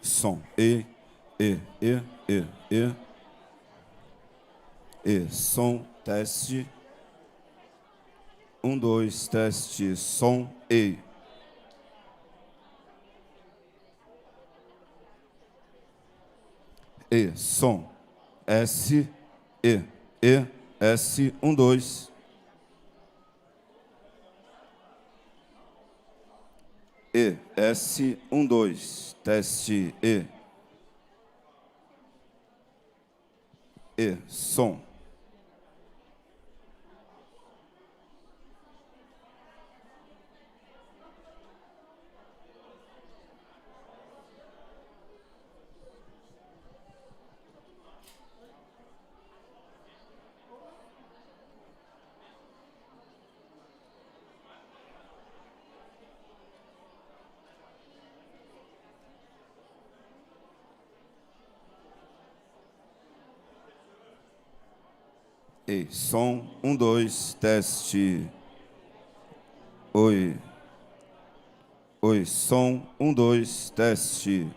som. E, som, teste. 1, 2, teste, som, E. Som. S, S, 1, 2. S, 1, 2, teste, som. Som, 1, 2, teste. Oi, som, 1, 2, teste.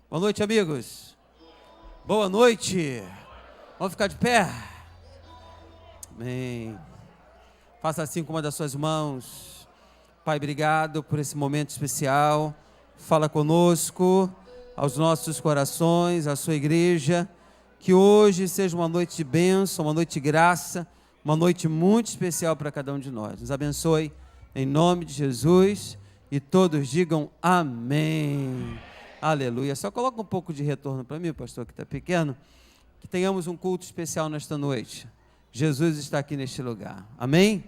Boa noite, amigos. Boa noite. Vamos ficar de pé? Amém. Faça assim com uma das suas mãos. Pai, obrigado por esse momento especial. Fala conosco, aos nossos corações, à sua igreja. Que hoje seja uma noite de bênção, uma noite de graça, uma noite muito especial para cada um de nós. Nos abençoe em nome de Jesus e todos digam amém. Aleluia. Só coloca um pouco de retorno para mim, pastor, que está pequeno. Que tenhamos um culto especial nesta noite. Jesus está aqui neste lugar. Amém?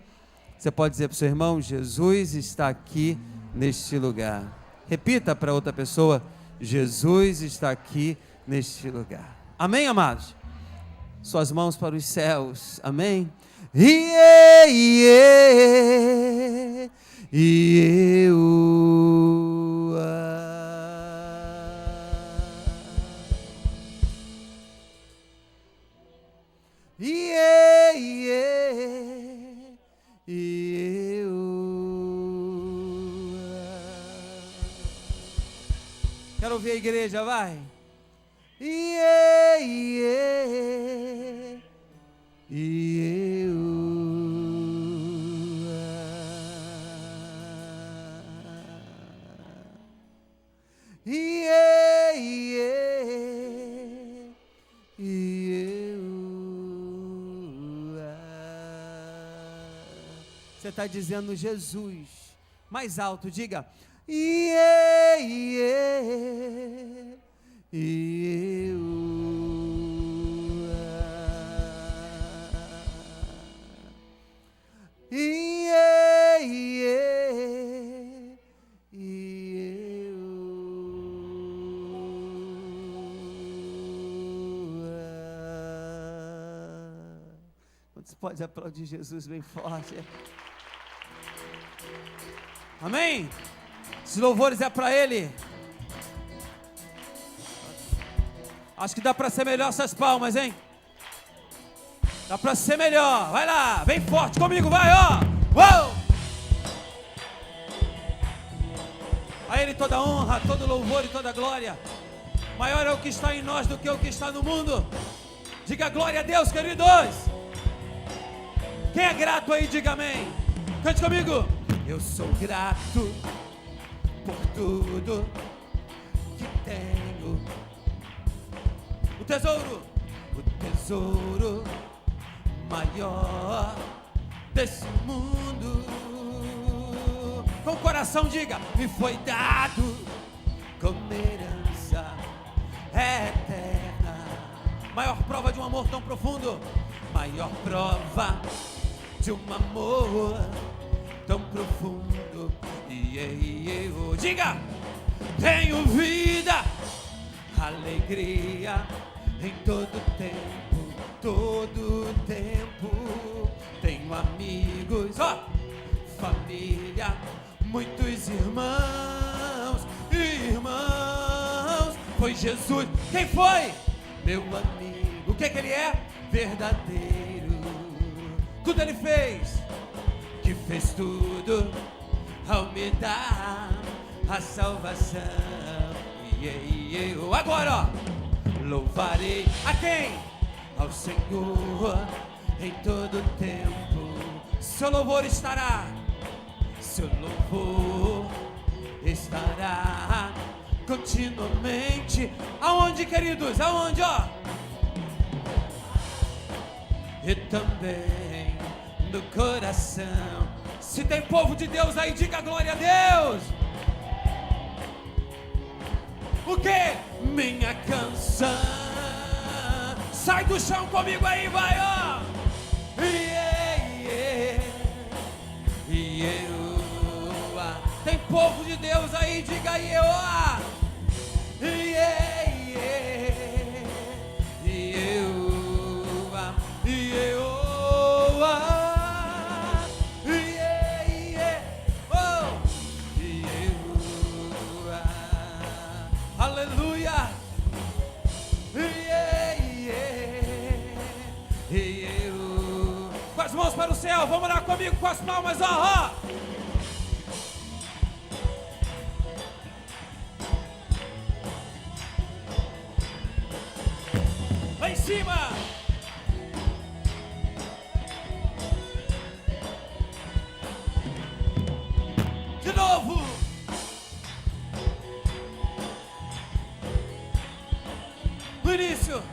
Você pode dizer para o seu irmão: Jesus está aqui neste lugar. Repita para outra pessoa: Jesus está aqui neste lugar. Amém, amados? Suas mãos para os céus. Amém? E eu quero ouvir a igreja, vai. Você está dizendo Jesus. Mais alto, diga. Você pode aplaudir Jesus bem forte. Amém? Esses louvores é para Ele. Acho que dá para ser melhor essas palmas, hein? Dá para ser melhor. Vai lá, bem forte comigo, vai, ó. Uou! A Ele toda honra, todo louvor e toda glória. Maior é o que está em nós do que o que está no mundo. Diga glória a Deus, queridos. Quem é grato aí, diga amém. Cante comigo. Eu sou grato por tudo que tenho. O tesouro maior desse mundo. Com o coração diga: me foi dado como herança eterna. Maior prova de um amor tão profundo. Maior prova de um amor tão profundo. E eu diga: tenho vida, alegria em todo tempo. Tenho amigos, ó, família, muitos irmãos. Foi Jesus. Quem foi? Meu amigo. O que ele é? Verdadeiro. Tudo ele fez. Que fez tudo ao me dar a salvação. Eu agora, ó, louvarei a quem? Ao Senhor em todo tempo. Seu louvor estará continuamente. Aonde, queridos? Aonde, ó? E também no coração. Se tem povo de Deus aí, diga glória a Deus. O que? Minha canção. Sai do chão comigo aí, vai, ó. Tem povo de Deus aí, diga aí, ó. Aleluia. Com as mãos para o céu, vamos lá comigo com as palmas, ó. cima. De novo. No início,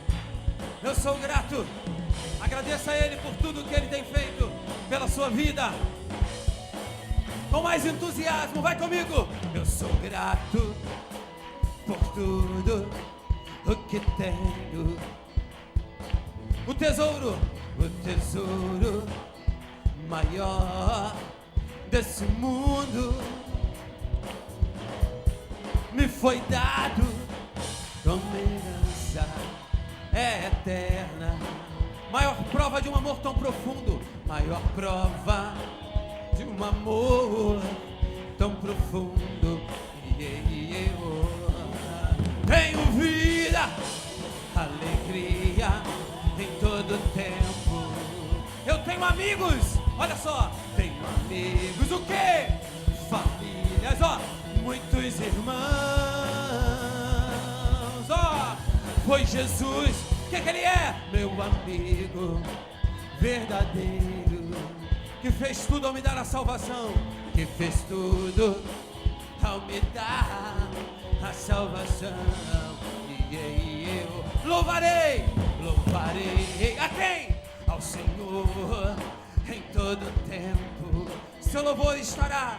eu sou grato. Agradeça a Ele por tudo que Ele tem feito pela sua vida. Com mais entusiasmo, vai comigo. Eu sou grato por tudo o que tenho. O tesouro maior desse mundo me foi dado como herança eterna. Maior prova de um amor tão profundo, maior prova de um amor tão profundo. Tenho vida, alegria em todo tempo. Eu tenho amigos, olha só, tenho amigos, o quê? Famílias, ó, muitos irmãos, ó, foi Jesus, o que Ele é? Meu amigo verdadeiro, que fez tudo ao me dar a salvação, que fez tudo ao me dar a salvação. E eu louvarei a quem? Ao Senhor em todo tempo. Seu louvor estará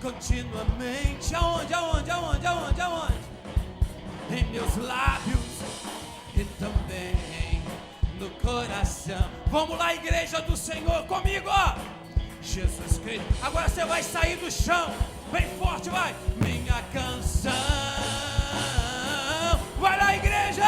continuamente. Aonde? Em meus lábios e também no coração. Vamos lá, igreja do Senhor, comigo, ó. Jesus Cristo. Agora você vai sair do chão. Bem forte, vai. Minha canção. Vai lá, igreja.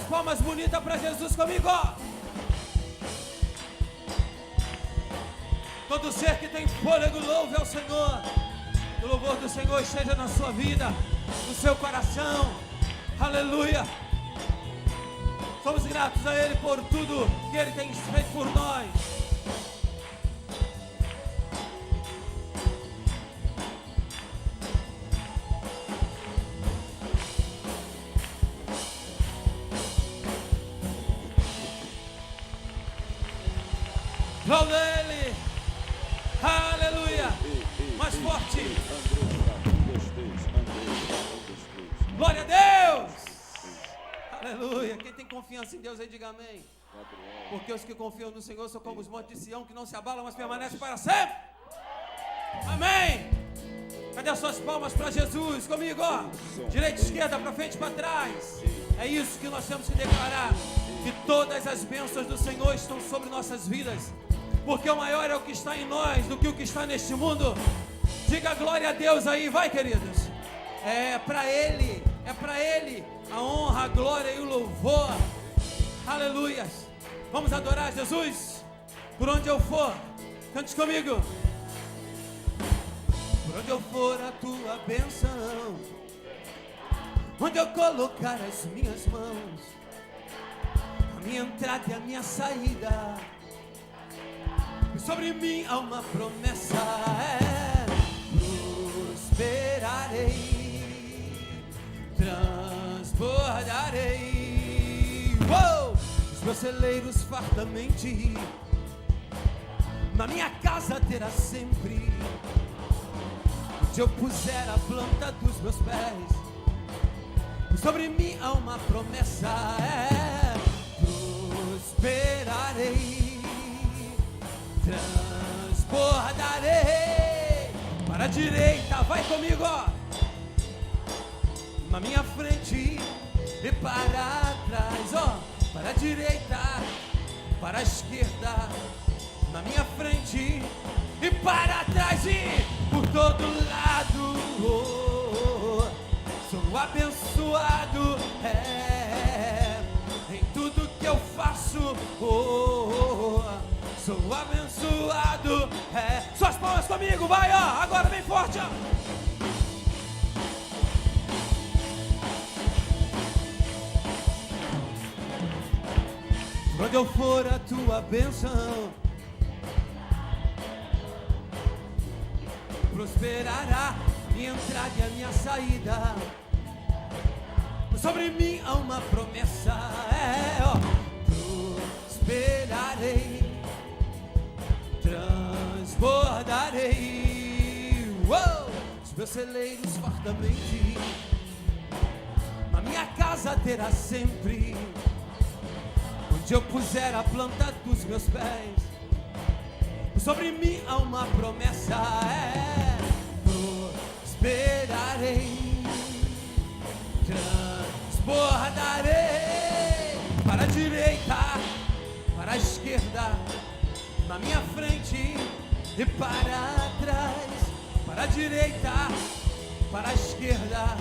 Palmas bonitas para Jesus comigo, ó. Todo ser que tem fôlego, louve ao Senhor. O louvor do Senhor esteja na sua vida, no seu coração. Aleluia. Somos gratos a Ele por tudo que Ele tem feito por nós. Glória a Ele, aleluia, mais forte, glória a Deus, aleluia. Quem tem confiança em Deus aí, diga amém. Porque os que confiam no Senhor são como os montes de Sião, que não se abalam, mas permanecem para sempre. Amém. Cadê as suas palmas para Jesus? Comigo, ó. Direita, esquerda, para frente, para trás. É isso que nós temos que declarar, que todas as bênçãos do Senhor estão sobre nossas vidas, porque o maior é o que está em nós do que o que está neste mundo. Diga glória a Deus aí, vai, queridos. É para Ele a honra, a glória e o louvor. Aleluias. Vamos adorar Jesus por onde eu for. Cante comigo. Por onde eu for a tua bênção, onde eu colocar as minhas mãos, a minha entrada e a minha saída, sobre mim há uma promessa, prosperarei, transbordarei, os meus celeiros fartamente, na minha casa terá sempre, onde eu puser a planta dos meus pés, sobre mim há uma promessa, prosperarei, transbordarei. Para a direita, vai comigo, ó. Na minha frente e para trás, ó. Para a direita, para a esquerda, na minha frente e para trás e por todo lado. Sou abençoado. Suas palmas comigo, vai, ó. Agora bem forte, ó. Quando eu for a tua bênção, prosperará minha entrada e a minha saída. Sobre mim há uma promessa, prosperarei, transbordarei, os meus celeiros fartamente, a minha casa terá sempre, onde eu puser a planta dos meus pés. Sobre mim há uma promessa, prosperarei, transbordarei, para a direita, para a esquerda, na minha frente e para trás, para a direita, para a esquerda,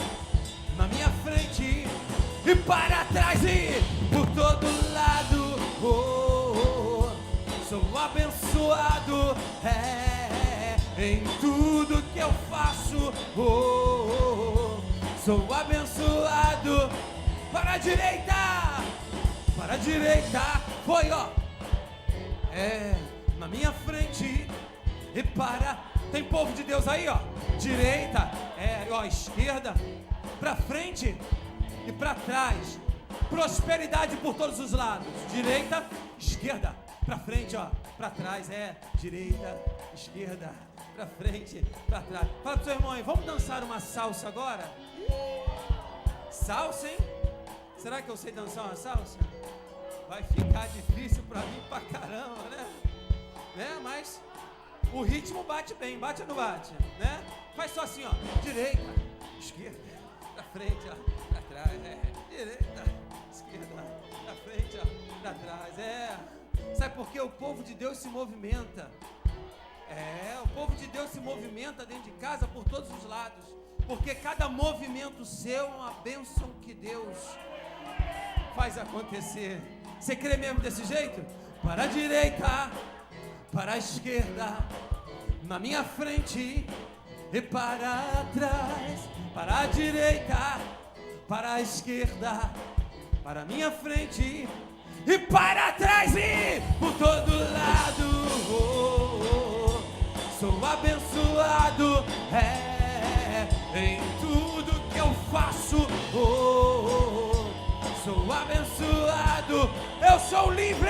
na minha frente e para trás e por todo lado. Sou abençoado em tudo que eu faço. Sou abençoado. Para a direita, foi, ó. Na minha frente e para. Tem povo de Deus aí, ó. Direita, ó, esquerda, para frente e para trás. Prosperidade por todos os lados. Direita, esquerda, para frente, ó, para trás, direita, esquerda, para frente, para trás. Fala pro seu irmão aí, vamos dançar uma salsa agora? Salsa, hein? Será que eu sei dançar uma salsa? Vai ficar difícil para mim pra caramba, né? Mas o ritmo bate bem, bate ou não bate, né? Faz só assim, ó, direita, esquerda, para frente, ó, para trás, direita, esquerda, para frente, ó, para trás, Sabe por quê? O povo de Deus se movimenta. O povo de Deus se movimenta dentro de casa por todos os lados. Porque cada movimento seu é uma bênção que Deus faz acontecer. Você crê mesmo desse jeito? Para a direita, para a esquerda, na minha frente e para trás. Para a direita, para a esquerda, para a minha frente e para trás e por todo lado. Sou abençoado em tudo que eu faço. Sou abençoado. Eu sou livre.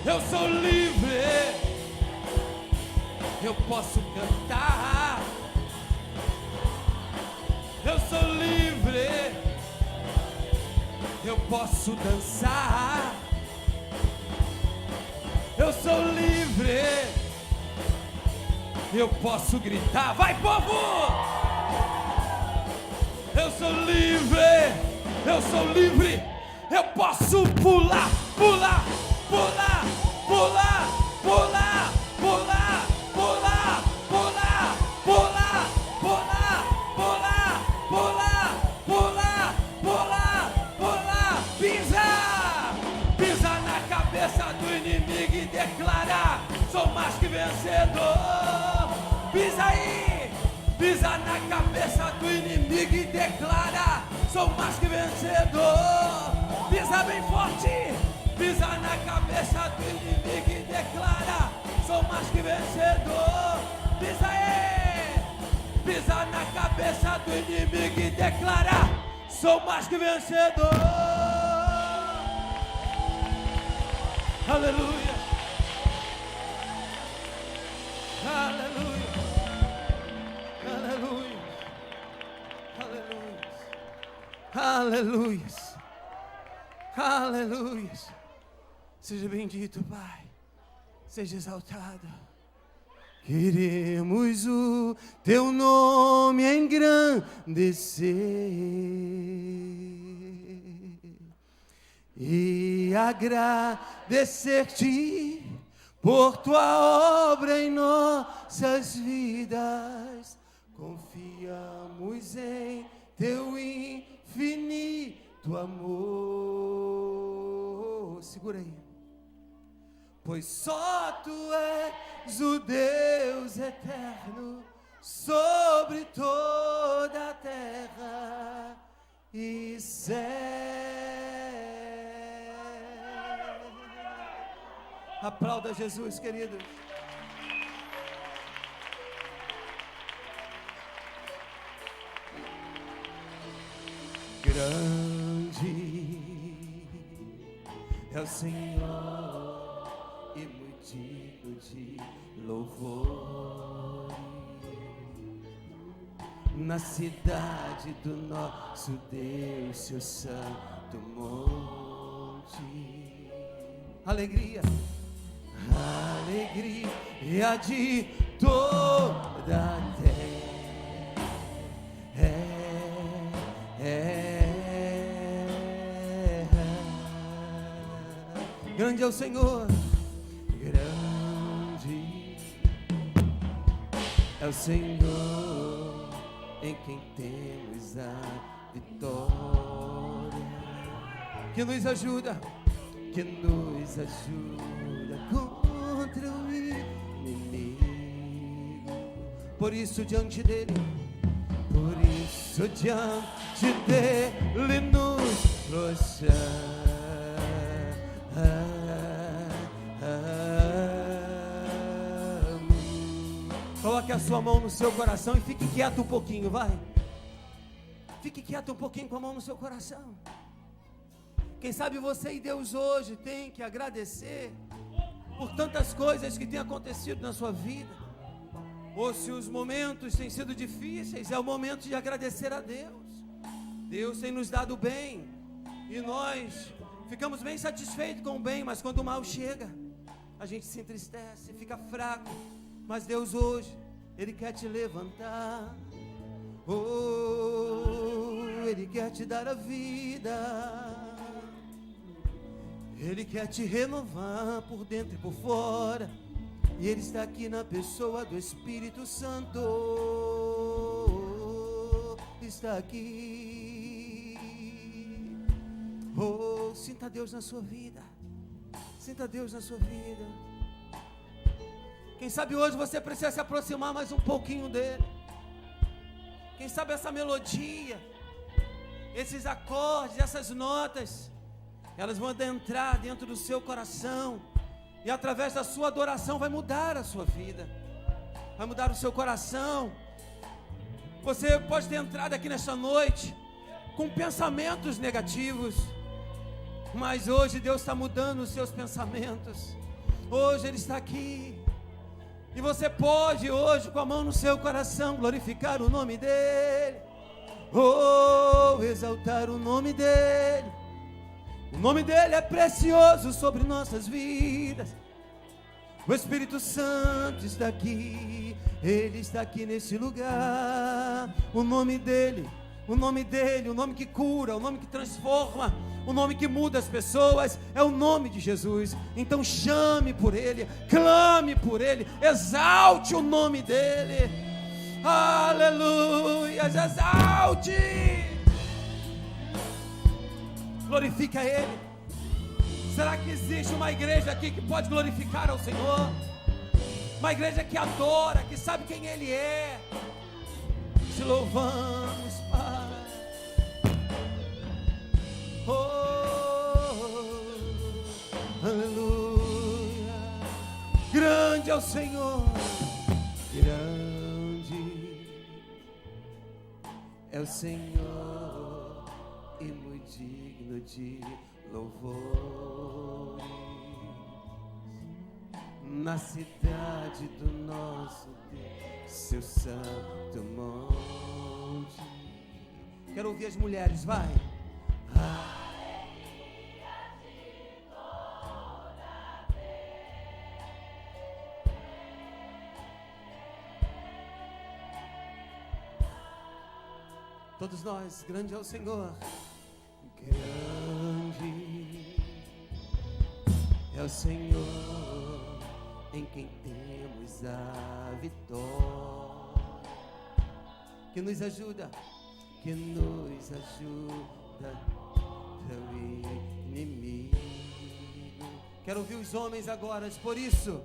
Eu sou livre. Eu posso cantar. Eu sou livre. Eu posso dançar. Eu sou livre. Eu posso gritar. Vai, povo! Eu sou livre. Eu sou livre. Eu posso pular, pular, pular, pular, pular, pular, pular, pular, pular, pular, pular, pular, pular, pular, pular, pisar, pisar na cabeça do inimigo e declarar: sou mais que vencedor. Pisa aí, pisa na cabeça do inimigo e declara: sou mais que vencedor. Pisa bem forte, pisa na cabeça do inimigo e declara: sou mais que vencedor. Pisa aí, pisa na cabeça do inimigo e declara: sou mais que vencedor. Aleluia, aleluia, aleluia, aleluia, aleluia, aleluia. Seja bendito, Pai, seja exaltado. Queremos o teu nome engrandecer e agradecer-te por tua obra em nossas vidas. Confiamos em teu infinito amor. Segura aí. pois só tu és o Deus eterno sobre toda a terra e céu. Aplauda Jesus, querido. Grande é o Senhor e muito digno de louvor. Na cidade do nosso Deus, seu santo monte. Alegria, alegria de toda a terra. Grande é o Senhor, grande é o Senhor, em quem temos a vitória, que nos ajuda contra o inimigo. Por isso diante dele nos prostramos. Coloque a sua mão no seu coração e fique quieto um pouquinho, vai. Fique quieto um pouquinho com a mão no seu coração. Quem sabe você e Deus hoje tem que agradecer por tantas coisas que têm acontecido na sua vida. Ou se os momentos têm sido difíceis, é o momento de agradecer a Deus. Deus tem nos dado bem e nós ficamos bem satisfeitos com o bem, mas quando o mal chega, a gente se entristece, fica fraco. Mas Deus hoje, Ele quer te levantar. Oh, Ele quer te dar a vida. Ele quer te renovar por dentro e por fora. E Ele está aqui na pessoa do Espírito Santo. Está aqui. Oh, sinta Deus na sua vida. Sinta Deus na sua vida. Quem sabe hoje você precisa se aproximar mais um pouquinho dele. Quem sabe essa melodia, esses acordes, essas notas, elas vão entrar dentro do seu coração. E através da sua adoração vai mudar a sua vida. Vai mudar o seu coração. Você pode ter entrado aqui nesta noite com pensamentos negativos. Mas hoje Deus está mudando os seus pensamentos. Hoje Ele está aqui. E você pode hoje, com a mão no seu coração, glorificar o nome dEle. Oh, exaltar o nome dEle. O nome dEle é precioso sobre nossas vidas. O Espírito Santo está aqui. Ele está aqui nesse lugar. O nome dEle, o nome dEle, o nome que cura, o nome que transforma, o nome que muda as pessoas, é o nome de Jesus. Então chame por Ele, clame por Ele, exalte o nome dEle. Aleluia, exalte, glorifica Ele. Será que existe uma igreja aqui que pode glorificar ao Senhor? Uma igreja que adora, que sabe quem Ele é. Te louvamos, Pai. Oh, aleluia. Grande é o Senhor, grande é o Senhor e muito digno de louvor. Na cidade do nosso Deus, seu santo monte. Quero ouvir as mulheres, vai. Todos nós, grande é o Senhor, grande é o Senhor, em quem temos a vitória, que nos ajuda o inimigo. Quero ouvir os homens agora. Por isso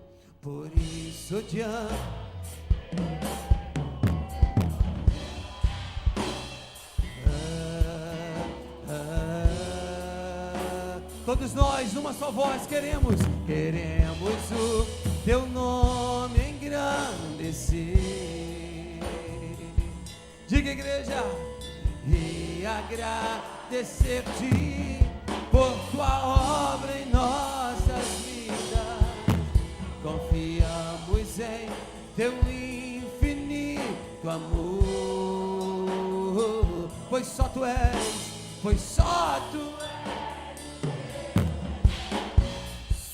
te amo. Todos nós, numa só voz, queremos o teu nome engrandecer. Diga, igreja, e agradecer-te por tua obra em nossas vidas. Confiamos em teu infinito amor, pois só tu és,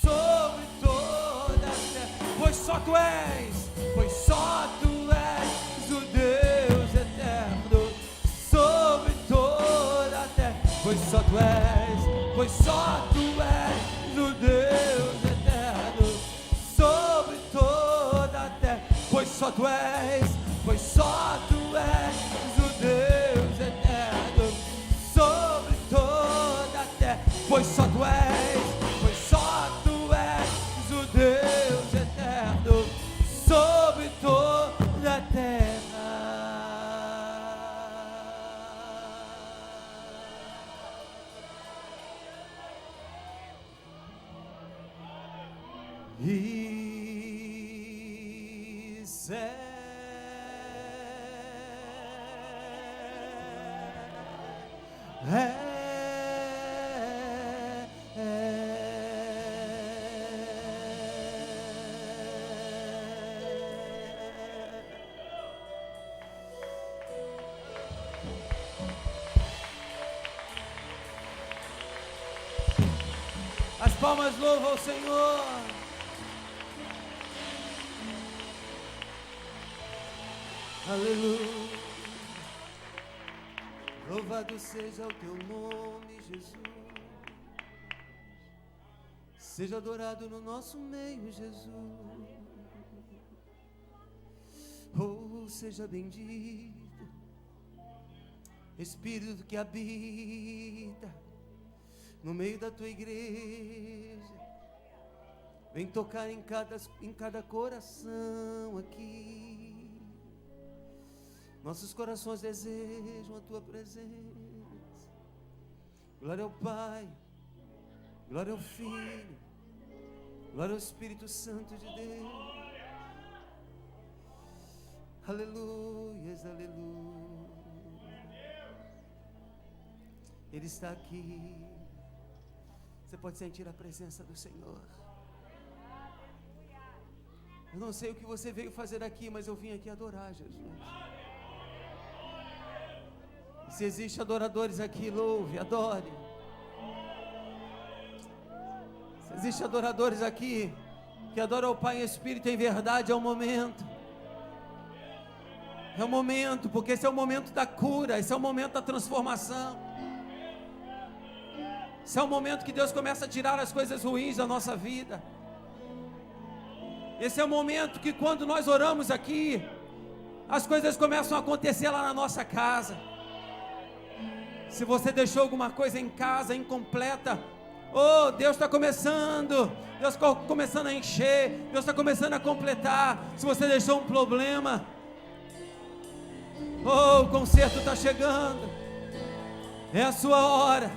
sobre toda a terra, pois só tu és o Deus eterno, sobre toda a terra, pois só tu és o Deus eterno, sobre toda a terra, pois só tu és o Deus eterno, sobre toda a terra, pois só tu és o Deus eterno, sobre toda a terra. Isso As palmas louvam ao Senhor. Aleluia. Louvado seja o teu nome, Jesus. Seja adorado no nosso meio, Jesus. Oh, seja bendito, Espírito que habita no meio da tua igreja. Vem tocar em cada coração aqui. Nossos corações desejam a tua presença. Glória ao Pai, glória ao Filho, glória ao Espírito Santo de Deus. Aleluias, aleluia. Ele está aqui. Você pode sentir a presença do Senhor. Eu não sei o que você veio fazer aqui, mas eu vim aqui adorar Jesus. Se existe adoradores aqui, louve, adore. Se existe adoradores aqui que adoram o Pai em Espírito e em verdade, é o momento. É o momento, porque esse é o momento da cura, esse é o momento da transformação. Esse é o momento que Deus começa a tirar as coisas ruins da nossa vida. Esse é o momento que quando nós oramos aqui, as coisas começam a acontecer lá na nossa casa. Se você deixou alguma coisa em casa incompleta, oh, Deus está começando a encher, Deus está começando a completar. Se você deixou um problema, oh, o conserto está chegando, é a sua hora.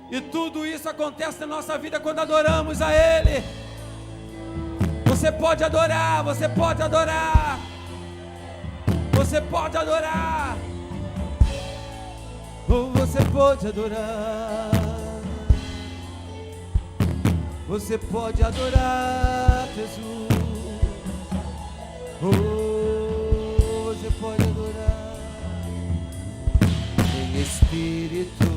E tudo isso acontece na nossa vida quando adoramos a Ele. Você pode adorar, você pode adorar, você pode adorar. Oh, você pode adorar, você pode adorar Jesus. Oh, você pode adorar em espírito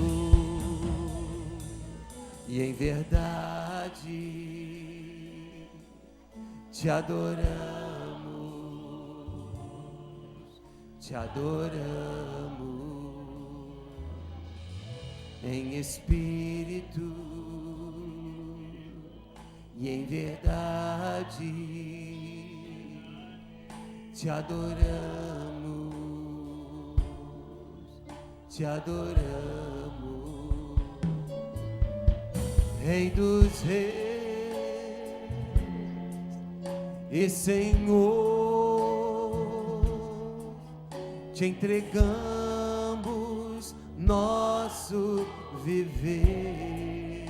e em verdade. Te adoramos, te adoramos. Em espírito e em verdade, te adoramos, te adoramos. Rei dos reis e Senhor, te entregamos nosso viver.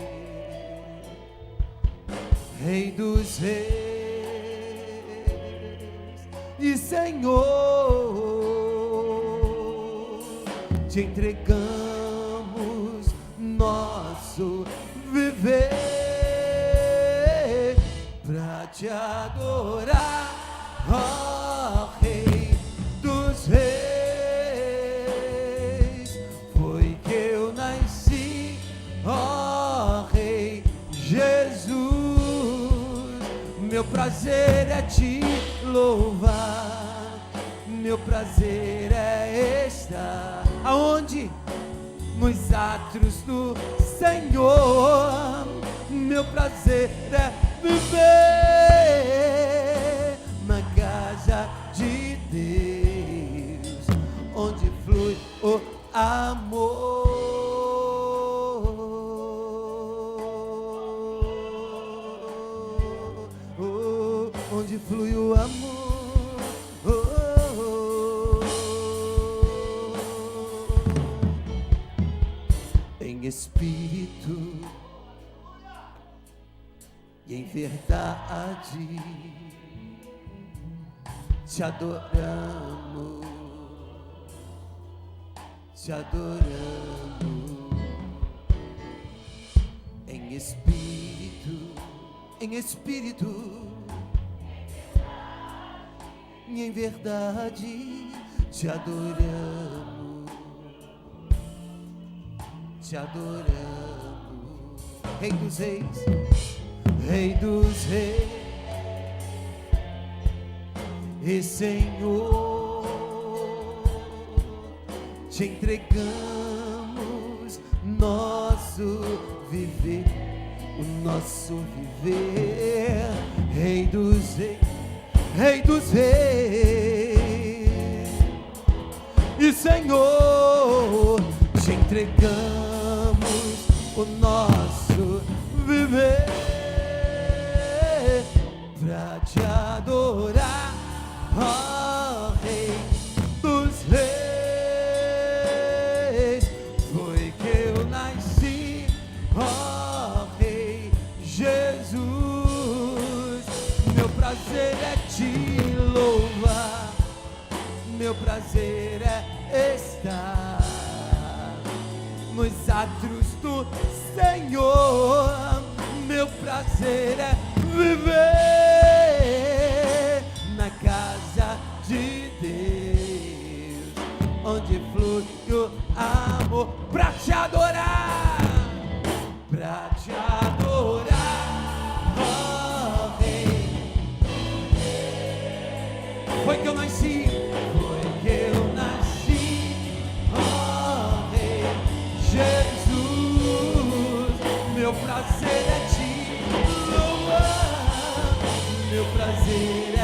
Rei dos reis e Senhor, te entregamos nosso viver pra te adorar, ó Rei dos reis. Foi que eu nasci, ó Rei Jesus. Meu prazer é te louvar, meu prazer é estar aonde? Nos átrios do Senhor. Meu prazer é viver na casa de Deus, onde flui o amor. Onde flui o amor. Em espírito e em verdade te adoramos, te adoramos. Em espírito e em verdade te adoramos, te adoramos. Rei dos reis, Rei dos reis e Senhor, te entregamos nosso viver, o nosso viver. Rei dos reis, Rei dos reis e Senhor, te entregamos o nosso viver pra te adorar, ó Rei dos reis. Foi que eu nasci, ó Rei Jesus. Meu prazer é te louvar, meu prazer é estar nos átrios do Senhor. Meu prazer é viver na casa de Deus, onde flui o amor pra te adorar, pra te adorar, ó Rei. Foi que eu nasci, foi que eu nasci, ó Rei Jesus. Meu prazer é te louvar, meu prazer é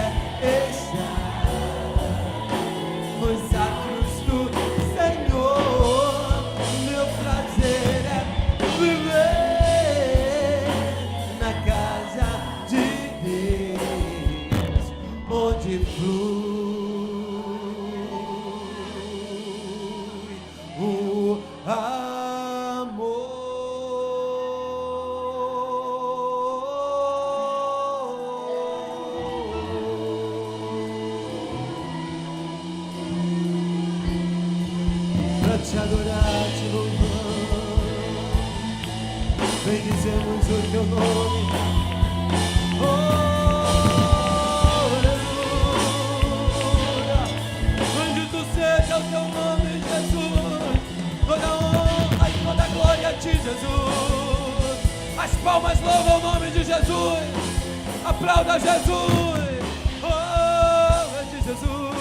estar nos átrios do Senhor. Meu prazer é viver na casa de Deus, onde flui o amor. Pra te adorar, te louvar, bendizemos o teu nome. Oh, aleluia. Bendito seja o teu nome, Jesus. Toda honra e toda glória a ti, Jesus. As palmas louvam o nome de Jesus. Aplauda Jesus. Oh, é de Jesus.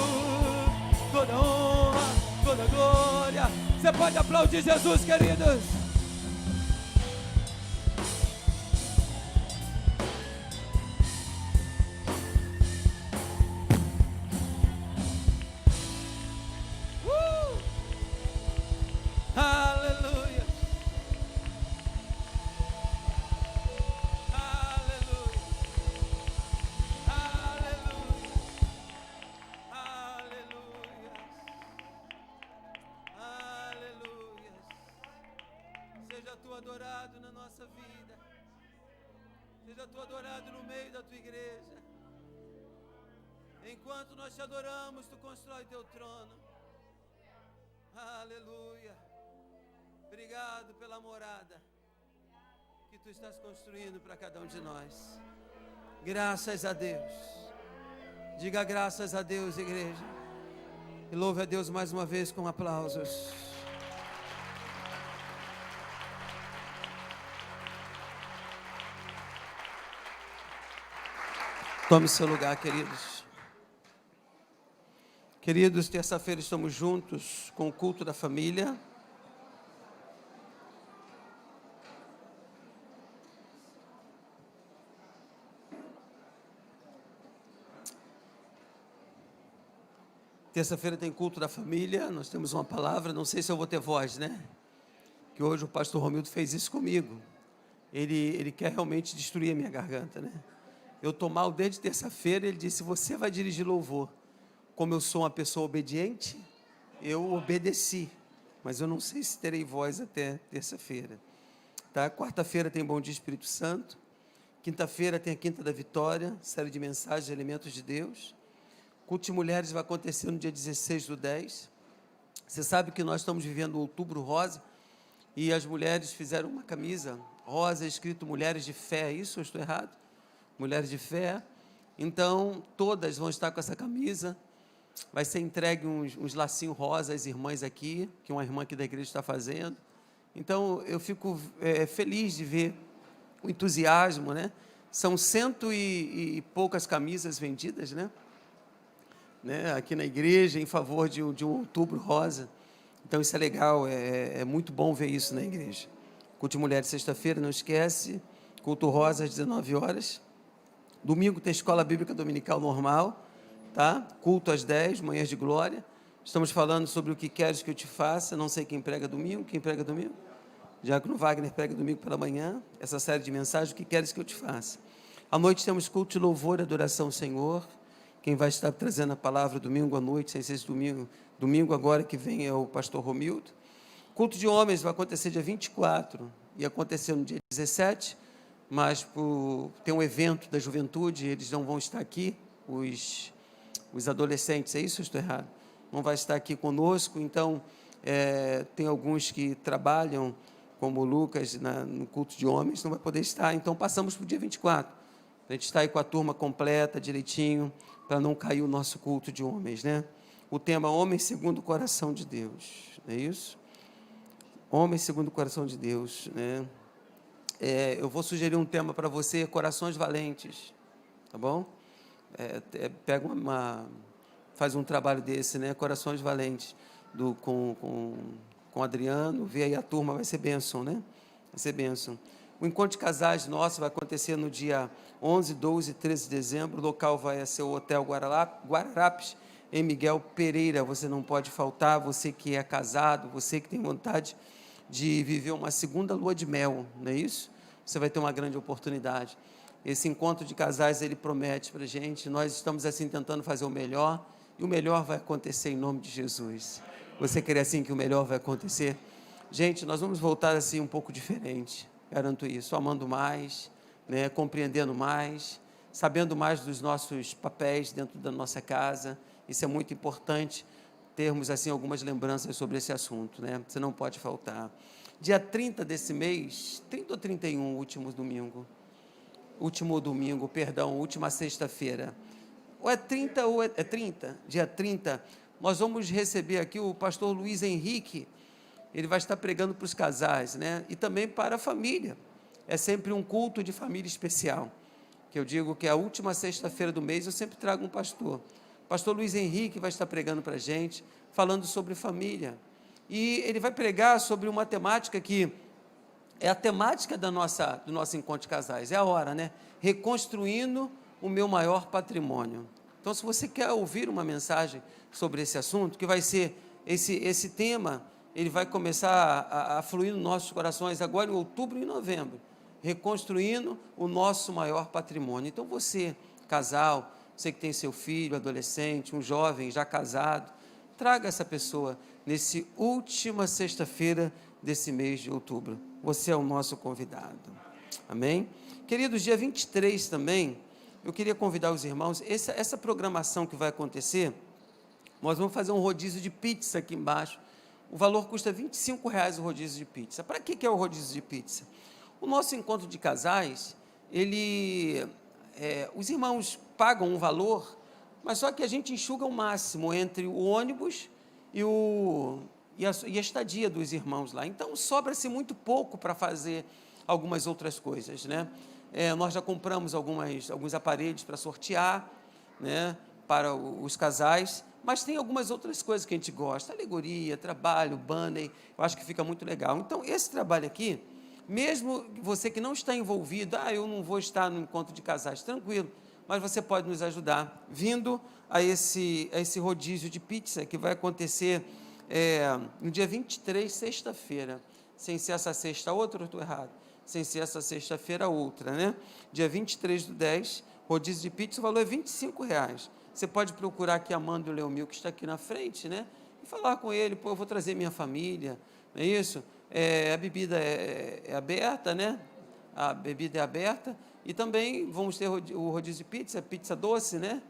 Toda honra, toda glória. Você pode aplaudir Jesus, queridos. Aleluia. seja tu adorado no meio da tua igreja. Enquanto nós te adoramos, tu constrói teu trono. Aleluia. Obrigado pela morada que tu estás construindo para cada um de nós. Graças a Deus. Diga graças a Deus, igreja. E louve a Deus mais uma vez com aplausos. Tome seu lugar, queridos. Queridos, terça-feira estamos juntos com o culto da família. Terça-feira tem culto da família, nós temos uma palavra, não sei se eu vou ter voz, né? Que hoje o pastor Romildo fez isso comigo. Ele quer realmente destruir a minha garganta, né? Eu estou mal desde terça-feira, ele disse, você vai dirigir louvor. Como eu sou uma pessoa obediente, eu obedeci. Mas eu não sei se terei voz até terça-feira. Tá? Quarta-feira tem Bom Dia Espírito Santo. Quinta-feira tem a Quinta da Vitória, série de mensagens, elementos de Deus. Culto de Mulheres vai acontecer no dia 16/10. Você sabe que nós estamos vivendo o Outubro Rosa e as mulheres fizeram uma camisa rosa escrito Mulheres de Fé. Isso eu estou errado? Mulheres de Fé. Então, todas vão estar com essa camisa. Vai ser entregue uns lacinhos rosa às irmãs aqui, que uma irmã aqui da igreja está fazendo. Então, eu fico feliz de ver o entusiasmo, né? São 100 e poucas camisas vendidas, né? Aqui na igreja, em favor de um Outubro Rosa. Então, isso é legal, é muito bom ver isso na igreja. Culto de Mulheres, sexta-feira, não esquece. Culto Rosa, às 19 horas. Domingo tem Escola Bíblica Dominical normal, tá? Culto às 10, Manhãs de Glória. Estamos falando sobre o que queres que eu te faça. Não sei quem prega domingo. Quem prega domingo? Diácono Wagner prega domingo pela manhã. Essa série de mensagens, o que queres que eu te faça. À noite temos culto de louvor e adoração ao Senhor. Quem vai estar trazendo a palavra domingo à noite, sem ser esse domingo agora que vem é o pastor Romildo. Culto de homens vai acontecer dia 24 e aconteceu no dia 17, mas tem um evento da juventude, eles não vão estar aqui, os adolescentes, é isso ou estou errado? Não vai estar aqui conosco, então tem alguns que trabalham, como o Lucas, no culto de homens, não vai poder estar, então passamos para o dia 24, a gente está aí com a turma completa, direitinho, para não cair o nosso culto de homens, né? O tema Homens segundo o coração de Deus, não é isso? Homens segundo o coração de Deus, né? Eu vou sugerir um tema para você, corações valentes, tá bom? Pega faz um trabalho desse, né? Corações valentes, com Adriano, vê aí a turma, vai ser bênção, né? Vai ser bênção. O encontro de casais nosso vai acontecer no dia 11, 12 e 13 de dezembro. O local vai ser o Hotel Guararapes, em Miguel Pereira. Você não pode faltar, você que é casado, você que tem vontade de viver uma segunda lua de mel, não é isso? Você vai ter uma grande oportunidade. Esse encontro de casais, ele promete para a gente. Nós estamos assim tentando fazer o melhor, e o melhor vai acontecer em nome de Jesus. Você quer assim que o melhor vai acontecer? Gente, nós vamos voltar assim um pouco diferente. Garanto isso, amando mais, né, compreendendo mais, sabendo mais dos nossos papéis dentro da nossa casa. Isso é muito importante, termos assim algumas lembranças sobre esse assunto, né? Você não pode faltar. Dia 30 desse mês, 30 ou 31, última última sexta-feira. Ou é 30 ou é 30? Dia 30, nós vamos receber aqui o pastor Luiz Henrique. Ele vai estar pregando para os casais, né? E também para a família. É sempre um culto de família especial, que eu digo que é a última sexta-feira do mês, eu sempre trago um pastor. O pastor Luiz Henrique vai estar pregando para a gente, falando sobre família. E ele vai pregar sobre uma temática que é a temática do nosso encontro de casais, é a hora, né? Reconstruindo o meu maior patrimônio. Então, se você quer ouvir uma mensagem sobre esse assunto, que vai ser esse tema, ele vai começar a fluir nos nossos corações agora em outubro e novembro, reconstruindo o nosso maior patrimônio. Então você, casal, você que tem seu filho, adolescente, um jovem já casado, traga essa pessoa nesse última sexta-feira desse mês de outubro. Você é o nosso convidado. Amém? Queridos, dia 23 também, eu queria convidar os irmãos, essa programação que vai acontecer, nós vamos fazer um rodízio de pizza aqui embaixo. O valor custa R$25 o rodízio de pizza. Para que é o rodízio de pizza? O nosso encontro de casais, os irmãos pagam um valor, mas só que a gente enxuga o máximo entre o ônibus e a estadia dos irmãos lá. Então, sobra-se muito pouco para fazer algumas outras coisas, né? Nós já compramos alguns aparelhos para sortear, né, para os casais, mas tem algumas outras coisas que a gente gosta, alegoria, trabalho, banner, eu acho que fica muito legal. Então, esse trabalho aqui, mesmo você que não está envolvido, eu não vou estar no encontro de casais, tranquilo, mas você pode nos ajudar, vindo a esse rodízio de pizza, que vai acontecer no dia 23, sexta-feira, sem ser essa sexta outra, ou estou errado? Sem ser essa sexta-feira outra, né? Dia 23/10, rodízio de pizza, o valor é R$25. Você pode procurar aqui a Amanda e o Leomil, que está aqui na frente, né? E falar com ele, eu vou trazer minha família, não é isso? A bebida é aberta, né? A bebida é aberta, e também vamos ter o rodízio de pizza doce, né?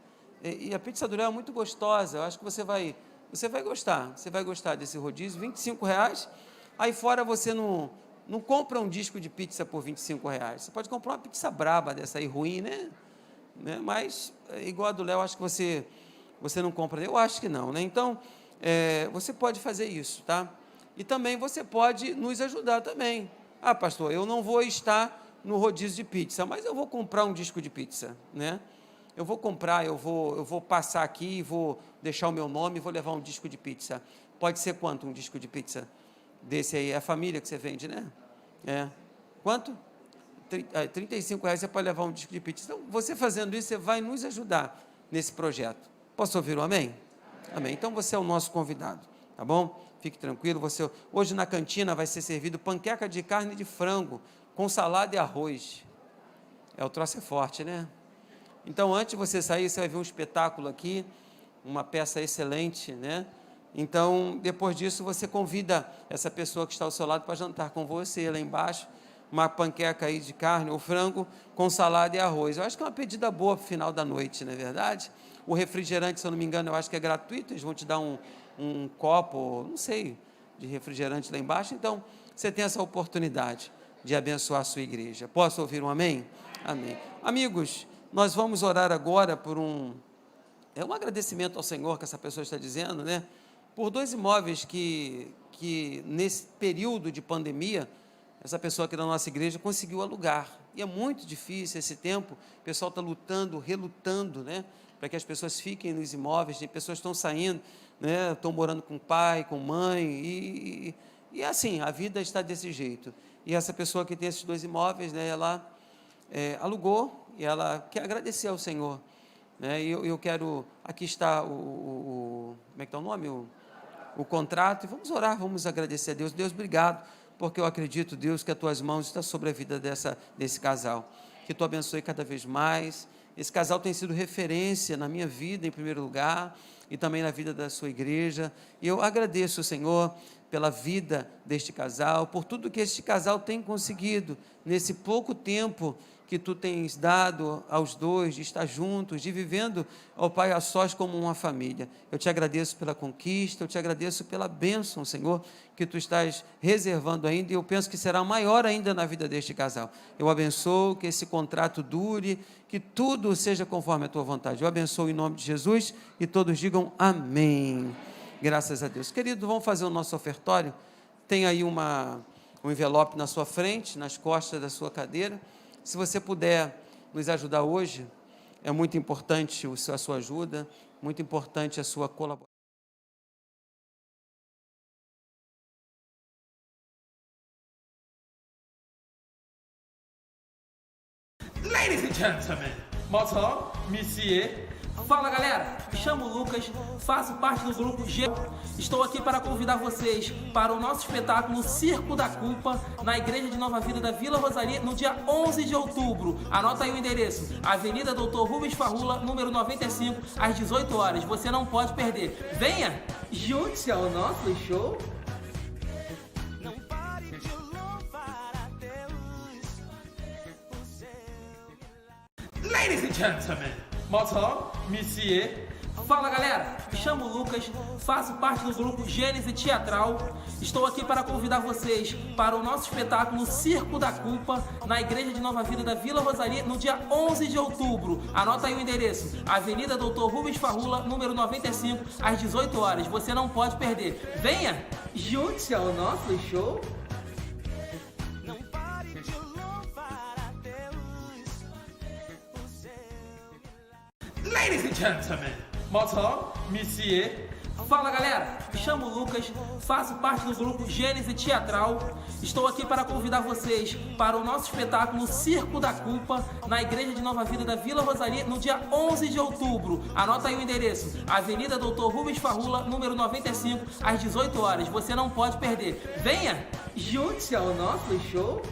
E a pizza do Léo é muito gostosa, eu acho que você vai gostar desse rodízio, R$25, aí fora você não compra um disco de pizza por R$25, você pode comprar uma pizza braba dessa aí, ruim, né? Mas, igual a do Léo, acho que você não compra, eu acho que não, né? Então, você pode fazer isso, tá? E também você pode nos ajudar também. Pastor, eu não vou estar no rodízio de pizza, mas eu vou comprar um disco de pizza, né? Eu vou comprar, eu vou passar aqui, vou deixar o meu nome e vou levar um disco de pizza. Pode ser quanto um disco de pizza? Desse aí, é a família que você vende, né? Quanto? R$35 você pode levar um disco de pizza. Então, você fazendo isso, você vai nos ajudar nesse projeto. Posso ouvir um amém? Amém. Então, você é o nosso convidado, tá bom? Fique tranquilo. Hoje na cantina vai ser servido panqueca de carne de frango com salada e arroz. O troço é forte, né? Então, antes de você sair, você vai ver um espetáculo aqui, uma peça excelente, né? Então, depois disso, você convida essa pessoa que está ao seu lado para jantar com você lá embaixo, uma panqueca aí de carne ou frango com salada e arroz. Eu acho que é uma pedida boa para o final da noite, não é verdade? O refrigerante, se eu não me engano, eu acho que é gratuito, eles vão te dar um copo, não sei, de refrigerante lá embaixo. Então, você tem essa oportunidade de abençoar a sua igreja. Posso ouvir um amém? Amém. Amigos, nós vamos orar agora por um agradecimento ao Senhor que essa pessoa está dizendo, né? Por 2 imóveis que nesse período de pandemia, essa pessoa aqui da nossa igreja conseguiu alugar. E é muito difícil esse tempo, o pessoal está relutando, né? Para que as pessoas fiquem nos imóveis, tem pessoas que estão saindo, né? Estão morando com pai, com mãe, e assim, a vida está desse jeito. E essa pessoa que tem esses 2 imóveis, né? Ela alugou e ela quer agradecer ao Senhor, né? E eu quero, aqui está como é que está o nome? O contrato, e vamos orar, vamos agradecer a Deus. Deus, obrigado, porque eu acredito, Deus, que as tuas mãos estão sobre a vida desse casal, que tu abençoe cada vez mais. Esse casal tem sido referência na minha vida, em primeiro lugar, e também na vida da sua igreja, e eu agradeço, Senhor, pela vida deste casal, por tudo que este casal tem conseguido, nesse pouco tempo que tu tens dado aos 2, de estar juntos, de vivendo, ó Pai, a sós como uma família. Eu te agradeço pela conquista, eu te agradeço pela bênção, Senhor, que tu estás reservando ainda, e eu penso que será maior ainda na vida deste casal. Eu abençoo que esse contrato dure, que tudo seja conforme a tua vontade. Eu abençoo em nome de Jesus, e todos digam amém. Graças a Deus. Querido, vamos fazer o nosso ofertório. Tem aí um envelope na sua frente, nas costas da sua cadeira. Se você puder nos ajudar hoje, é muito importante a sua ajuda, muito importante a sua colaboração. Ladies and gentlemen, Moton, Monsieur. Fala galera, me chamo Lucas, faço parte do grupo G. Estou aqui para convidar vocês para o nosso espetáculo Circo da Culpa na Igreja de Nova Vida da Vila Rosalia no dia 11 de outubro. Anota aí o endereço, Avenida Doutor Rubens Farrula, número 95, às 18 horas. Você não pode perder. Venha! Junte-se ao nosso show. Não pare de louvar a Deus, o Senhor. Ladies and gentlemen, Moton, Monsieur. Fala galera, me chamo Lucas, faço parte do grupo Gênese Teatral. Estou aqui para convidar vocês para o nosso espetáculo Circo da Culpa na Igreja de Nova Vida da Vila Rosalia no dia 11 de outubro. Anota aí o endereço: Avenida Doutor Rubens Farrula, número 95, às 18 horas. Você não pode perder. Venha! Junte-se ao nosso show. Ladies and gentlemen, Moton, Monsieur. Fala galera, me chamo Lucas, faço parte do grupo Gênese Teatral. Estou aqui para convidar vocês para o nosso espetáculo Circo da Culpa na Igreja de Nova Vida da Vila Rosalia no dia 11 de outubro. Anota aí o endereço: Avenida Doutor Rubens Farrula, número 95, às 18 horas. Você não pode perder. Venha! Junte-se ao nosso show.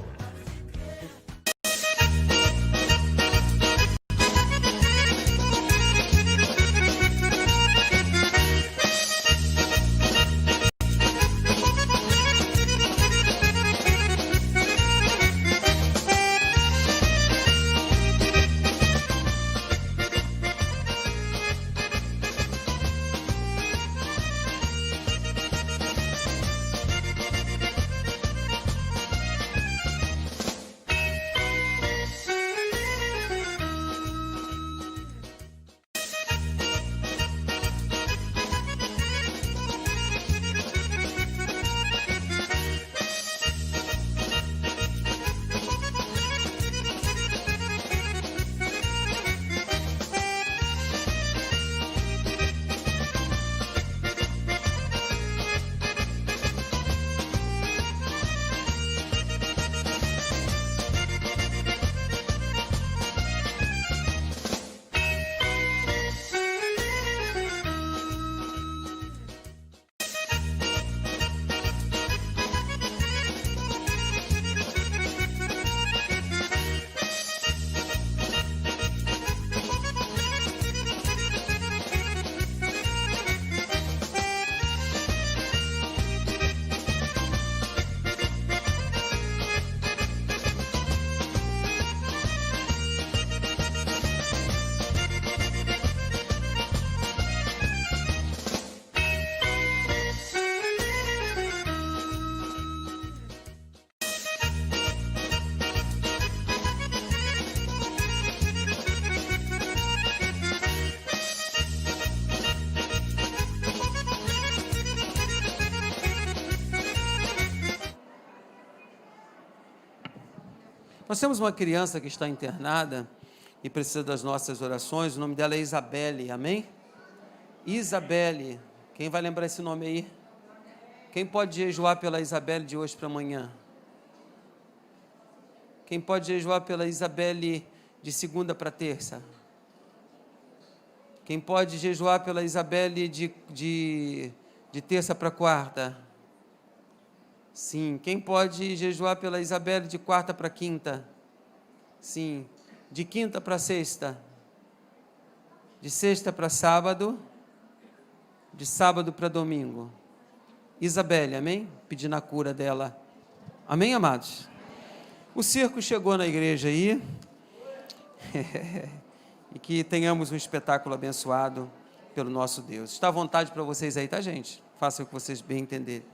Nós temos uma criança que está internada e precisa das nossas orações. O nome dela é Isabelle, amém? Isabelle, quem vai lembrar esse nome aí? Quem pode jejuar pela Isabelle de hoje para amanhã? Quem pode jejuar pela Isabelle de segunda para terça? Quem pode jejuar pela Isabelle de terça para quarta? Sim. Quem pode jejuar pela Isabelle de quarta para quinta? Sim. De quinta para sexta? De sexta para sábado? De sábado para domingo? Isabelle, amém? Pedindo a cura dela. Amém, amados? O circo chegou na igreja aí. E que tenhamos um espetáculo abençoado pelo nosso Deus. Está à vontade para vocês aí, tá, gente? Façam o que vocês bem entenderem.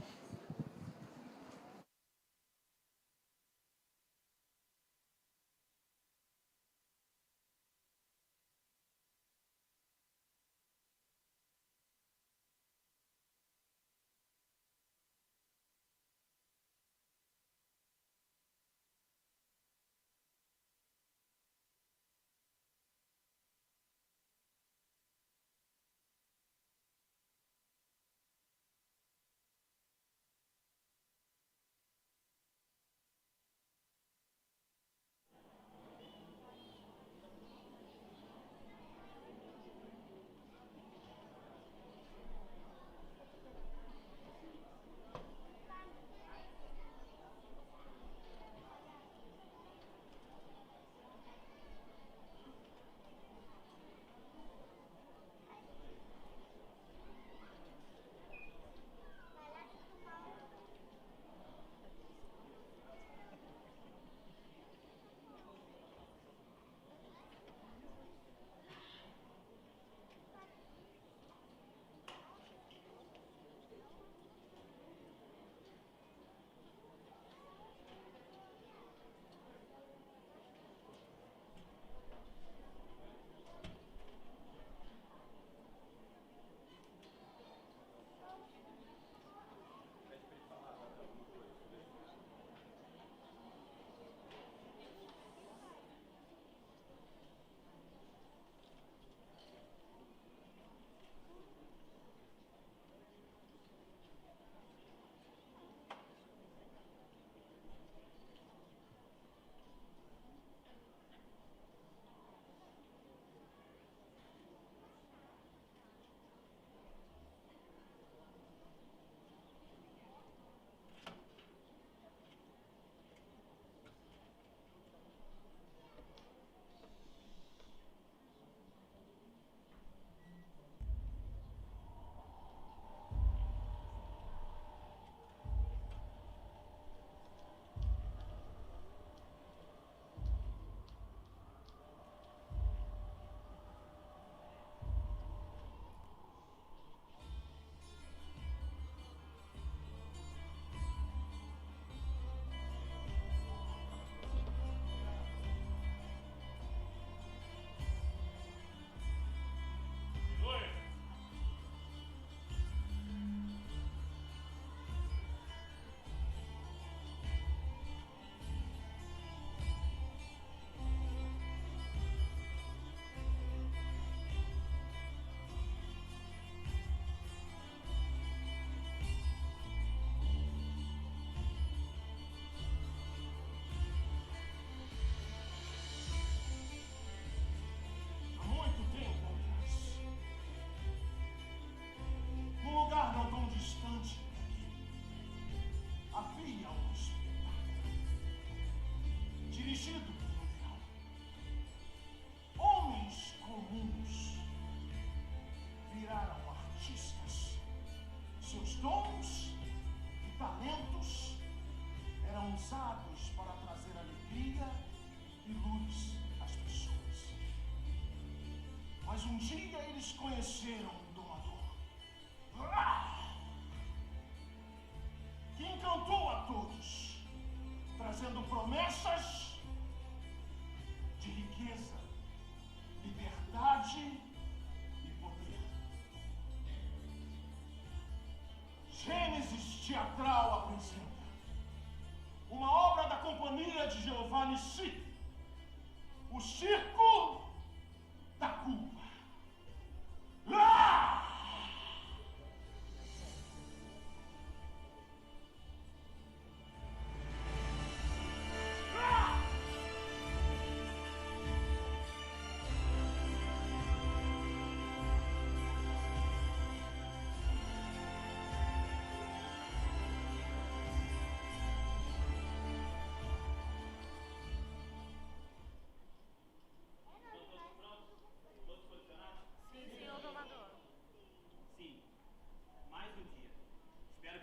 Mas um dia eles conheceram o Domador, que encantou a todos, trazendo promessas de riqueza, liberdade e poder. Gênesis teatral apresenta uma obra da Companhia de Giovanni Sì, o Circo da Culpa.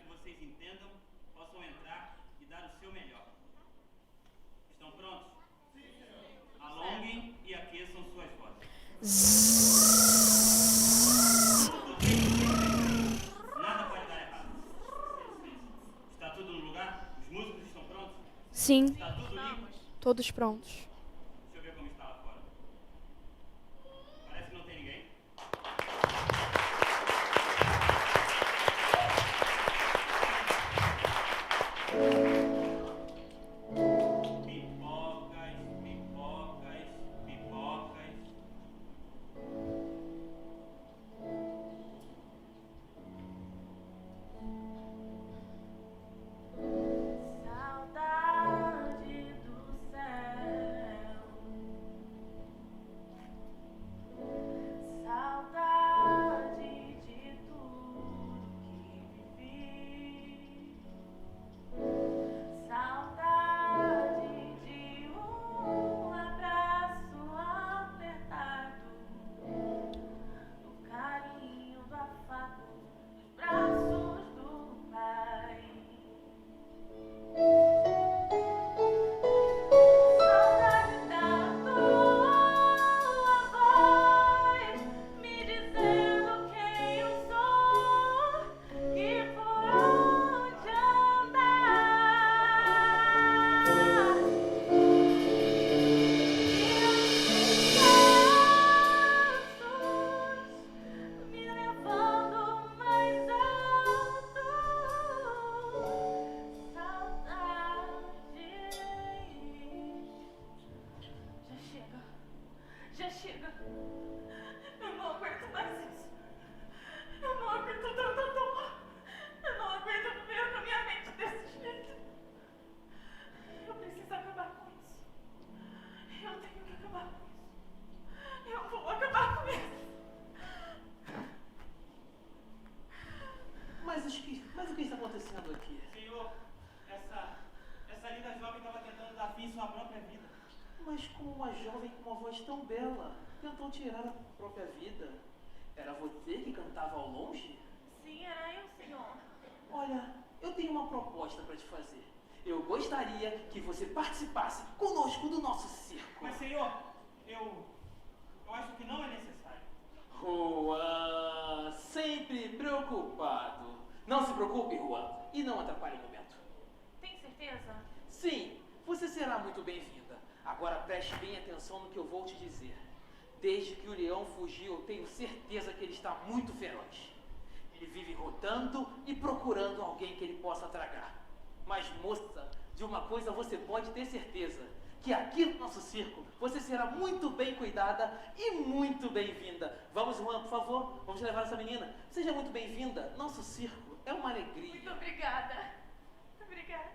Vocês entendam, possam entrar e dar o seu melhor. Estão prontos? Sim, senhor. Alonguem e aqueçam suas vozes. Nada pode dar errado. Está tudo no lugar? Os músicos estão prontos? Sim. Está tudo limpo? Todos prontos. Deixa eu ver como está lá fora. Parece que não tem ninguém. Pipocas, pipocas, pipocas. Saudade do céu, saudade de tudo que vivi, saudade de um abraço apertado, do carinho, do afago, dos braços do pai. Saudade da tua voz me dizendo quem eu sou e por onde andar. E os passos me levando mais alto. Já chega. Eu não aguento mais isso. Eu não aguento tanta dor. Eu não aguento viver com a minha mente desse jeito. Eu preciso acabar com isso. Eu tenho que acabar com isso. Eu vou acabar com isso. Mas o que está acontecendo aqui? Senhor, essa linda jovem estava tentando dar fim em sua própria vida. Mas como uma jovem com uma voz tão bela tentou tirar a própria vida? Era você que cantava ao longe? Sim, era eu, senhor. Olha, eu tenho uma proposta para te fazer. Eu gostaria que você participasse conosco do nosso circo. Mas, senhor, eu acho que não é necessário. Juan, sempre preocupado. Não se preocupe, Juan, e não atrapalhe o momento. Tem certeza? Sim, você será muito bem-vinda. Agora preste bem atenção no que eu vou te dizer. Desde que o leão fugiu, eu tenho certeza que ele está muito feroz. Ele vive rodando e procurando alguém que ele possa tragar. Mas, moça, de uma coisa você pode ter certeza, que aqui no nosso circo você será muito bem cuidada e muito bem-vinda. Vamos, Juan, por favor, vamos levar essa menina. Seja muito bem-vinda. Nosso circo é uma alegria. Muito obrigada. Muito obrigada.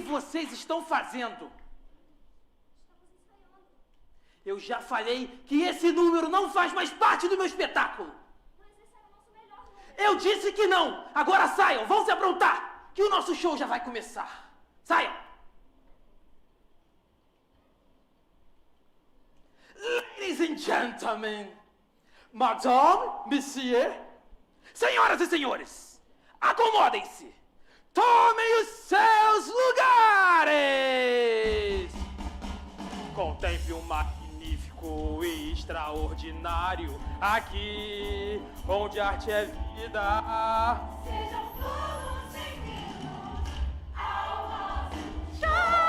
vocês estão fazendo? Eu já falei que esse número não faz mais parte do meu espetáculo. Mas esse era o nosso melhor número. Eu disse que não. Agora saiam, vão se aprontar, que o nosso show já vai começar. Saiam. Ladies and gentlemen, Madame, Monsieur, senhoras e senhores, acomodem-se. Tomem os seus lugares. Contemple um magnífico e extraordinário aqui, onde arte é vida. Sejam todos bem-vindos ao nosso show!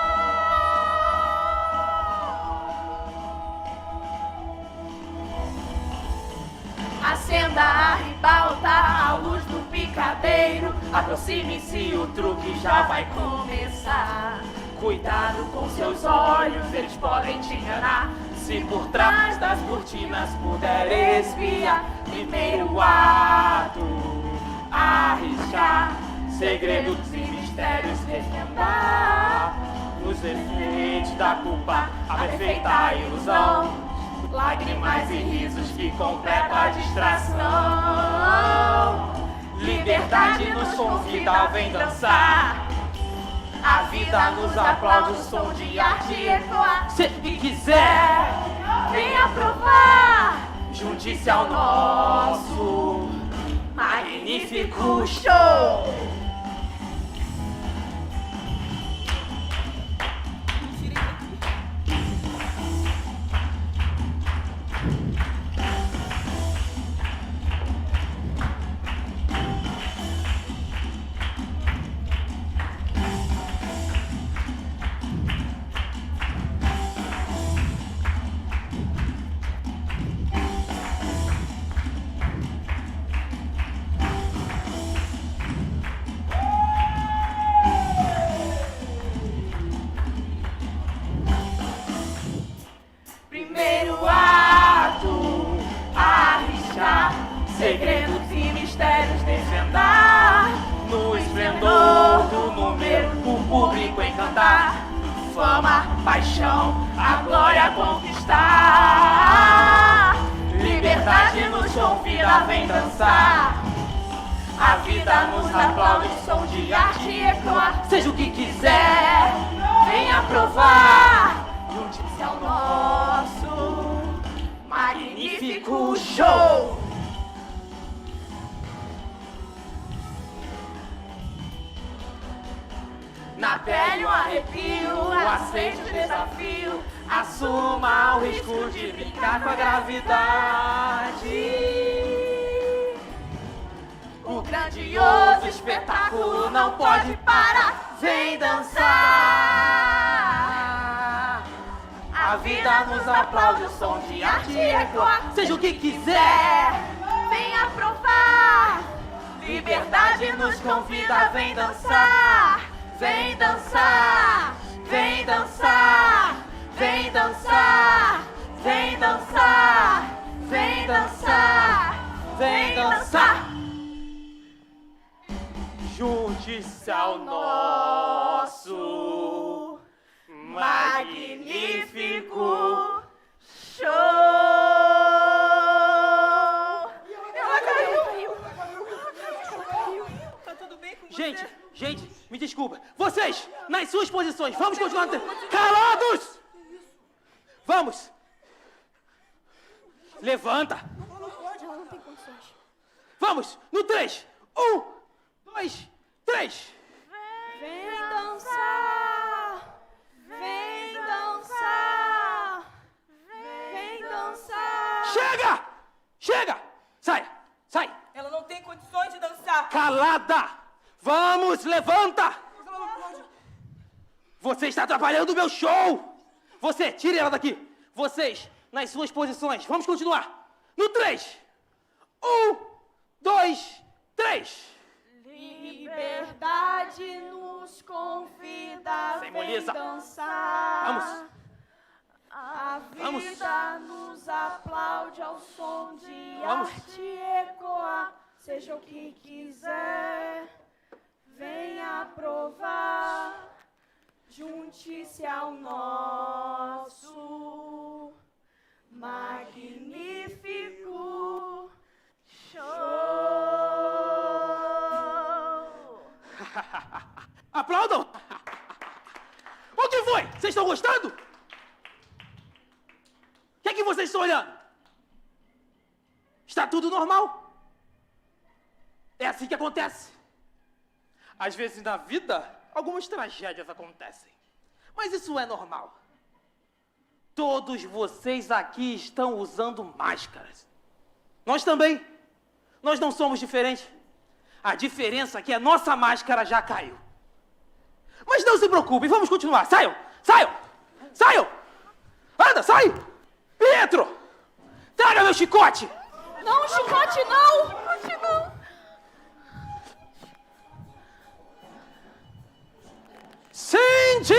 Acenda a ribalta à luz do picadeiro. Aproxime-se, o truque já vai começar. Cuidado com seus olhos, eles podem te enganar. Se por trás das cortinas puder espiar. Primeiro ato, arriscar. Segredos e mistérios desvendar. Nos efeitos da culpa, a perfeita ilusão. Lágrimas e risos que completam a distração. Liberdade nos convida, vem dançar. A vida nos aplaude, o som de arte ecoar. Se quiser, venha provar. Junte-se ao nosso magnífico show. Primeiro ato, arriscar. Segredos e mistérios desvendar. No esplendor do número, o público encantar. Fama, paixão, a glória conquistar. Liberdade nos convida, vem dançar. A vida nos aplaude, o som de arte ecoar. Seja o que quiser, venha provar. Junte-se ao nosso magnífico show. Na pele um arrepio, aceite o desafio. Assuma o risco de brincar com a gravidade. O grandioso espetáculo não pode parar. Vem dançar. A vida nos aplaude, o som de arte ecoar. Seja o que quiser, venha provar. Liberdade nos convida, vem dançar. Vem dançar, vem dançar, vem dançar, vem dançar, vem dançar, vem dançar. Junte-se ao nosso magnífico show. Ela caiu. Tá tudo bem com você? Gente, me desculpa. Vocês, nas suas posições, vamos continuar. Calados! Vamos! Levanta! Não pode, ela não tem condições. Vamos! No 3! 1, 2, 3! Vem dançar, vem dançar, vem dançar. Chega! Chega! Sai! Sai! Ela não tem condições de dançar. Calada! Vamos, levanta! Você está atrapalhando o meu show! Você, tire ela daqui! Vocês, nas suas posições, vamos continuar! No 3! 1, 2, 3! Liberdade nos convida, Sem vem moleza. dançar. Vamos. A Vamos. vida nos aplaude ao som de Vamos. arte ecoar. Seja o que quiser, venha provar. Junte-se ao nosso magnífico show. Aplaudam! O que foi? Vocês estão gostando? O que é que vocês estão olhando? Está tudo normal. É assim que acontece. Às vezes na vida, algumas tragédias acontecem. Mas isso é normal. Todos vocês aqui estão usando máscaras. Nós também. Nós não somos diferentes. A diferença é que a nossa máscara já caiu. Mas não se preocupem, vamos continuar. Saiam! Saiam! Saiam! Anda, sai! Pietro! Traga meu chicote! Não, chicote não! Chicote não! Cindy!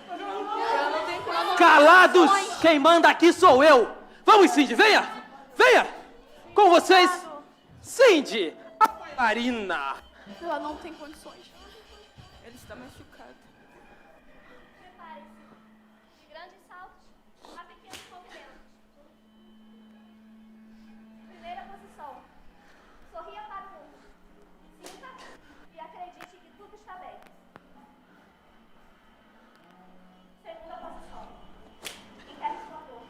Eu não tenho como. Calados! Quem manda aqui sou eu! Vamos, Cindy, venha! Venha! Com vocês, Cindy, a bailarina! Ela não tem condições. Ele está machucado. Prepare-se. De grandes saltos a pequenos movimentos. Primeira posição. Sorria para o mundo. Sinta e acredite que tudo está bem. Segunda posição. Encare sua dor.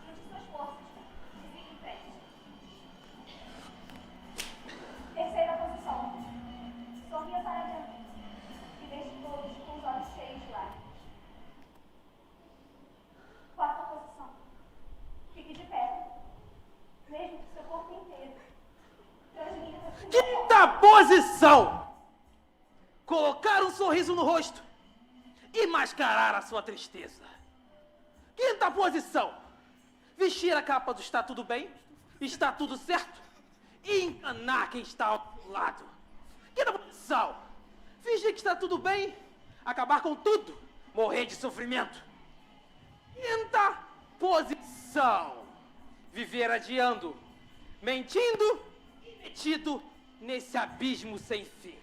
Junte suas forças. E siga em frente. Terceira posição. Sorria para diante. E deixe todos com os olhos cheios de lágrimas. Quarta posição. Fique de pé. Mesmo que seu corpo inteiro transmita sua Quinta posição! Colocar um sorriso no rosto e mascarar a sua tristeza. Quinta posição! Vestir a capa do está tudo bem, está tudo certo e enganar quem está ao lado. Quinta posição! Fingir que está tudo bem, acabar com tudo, morrer de sofrimento. Quinta posição! Viver adiando, mentindo e metido nesse abismo sem fim.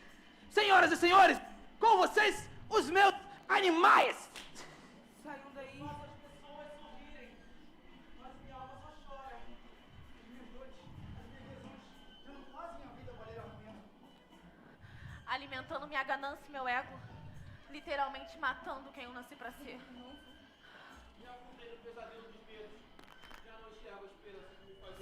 Senhoras e senhores, com vocês, os meus animais! Saiam daí. Alimentando minha ganância e meu ego. Literalmente matando quem eu nasci pra ser.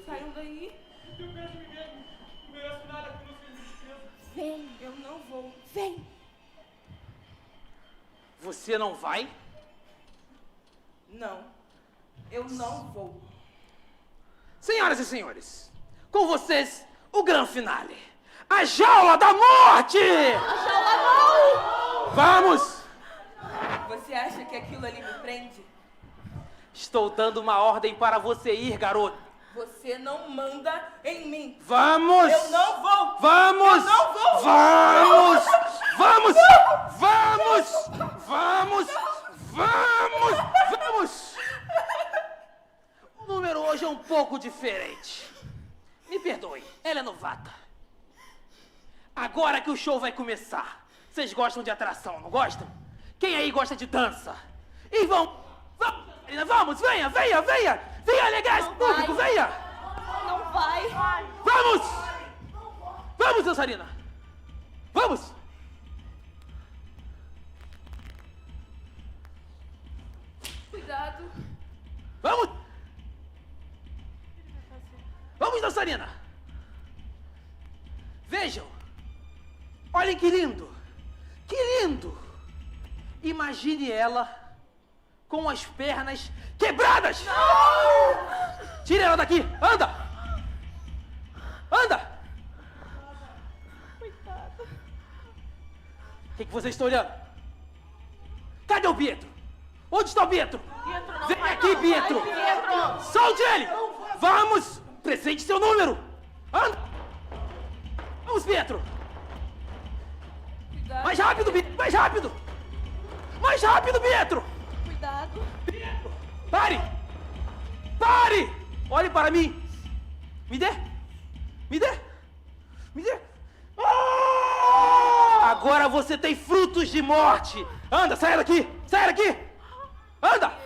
Saiam daí. Eu penso em mim. Não mereço nada que não seja tristeza. Vem. Eu não vou. Vem. Você não vai? Não. Eu não vou. Senhoras e senhores, com vocês, o grande finale. A jaula da morte! A jaula não! Vamos! Você acha que aquilo ali me prende? Estou dando uma ordem para você ir, garoto. Você não manda em mim. Vamos! Eu não vou! Vamos! Eu não vou! Vamos! Vamos! Vamos! Vamos! Vamos! Vamos! O número hoje é um pouco diferente. Me perdoe, ela é novata. Agora que o show vai começar, vocês gostam de atração, não gostam? Quem aí gosta de dança? E vamos, Marina, vamos, venha, venha, venha! Venha alegrar esse público, venha! Não vai. Vamos! Vamos, dançarina! Vamos! Cuidado. Vamos! Vamos, dançarina! Vejam! Olhem que lindo! Que lindo! Imagine ela com as pernas quebradas! Não! Tire ela daqui! Anda! Anda! Coitada. O que vocês estão olhando? Cadê o Pietro? Onde está o Pietro? Pietro, não Vem vai, aqui, não. Pietro! Vai, Pietro. Solte ele! Vamos! Presente seu número! Anda! Vamos, Pietro! Cuidado. Mais rápido, Pietro! Mais rápido! Mais rápido, Pietro! Cuidado. Pietro! Pare! Pare! Olhe para mim! Me dê! Me dê! Me dê! Ah! Agora você tem frutos de morte. Anda, sai daqui! Sai daqui! Anda!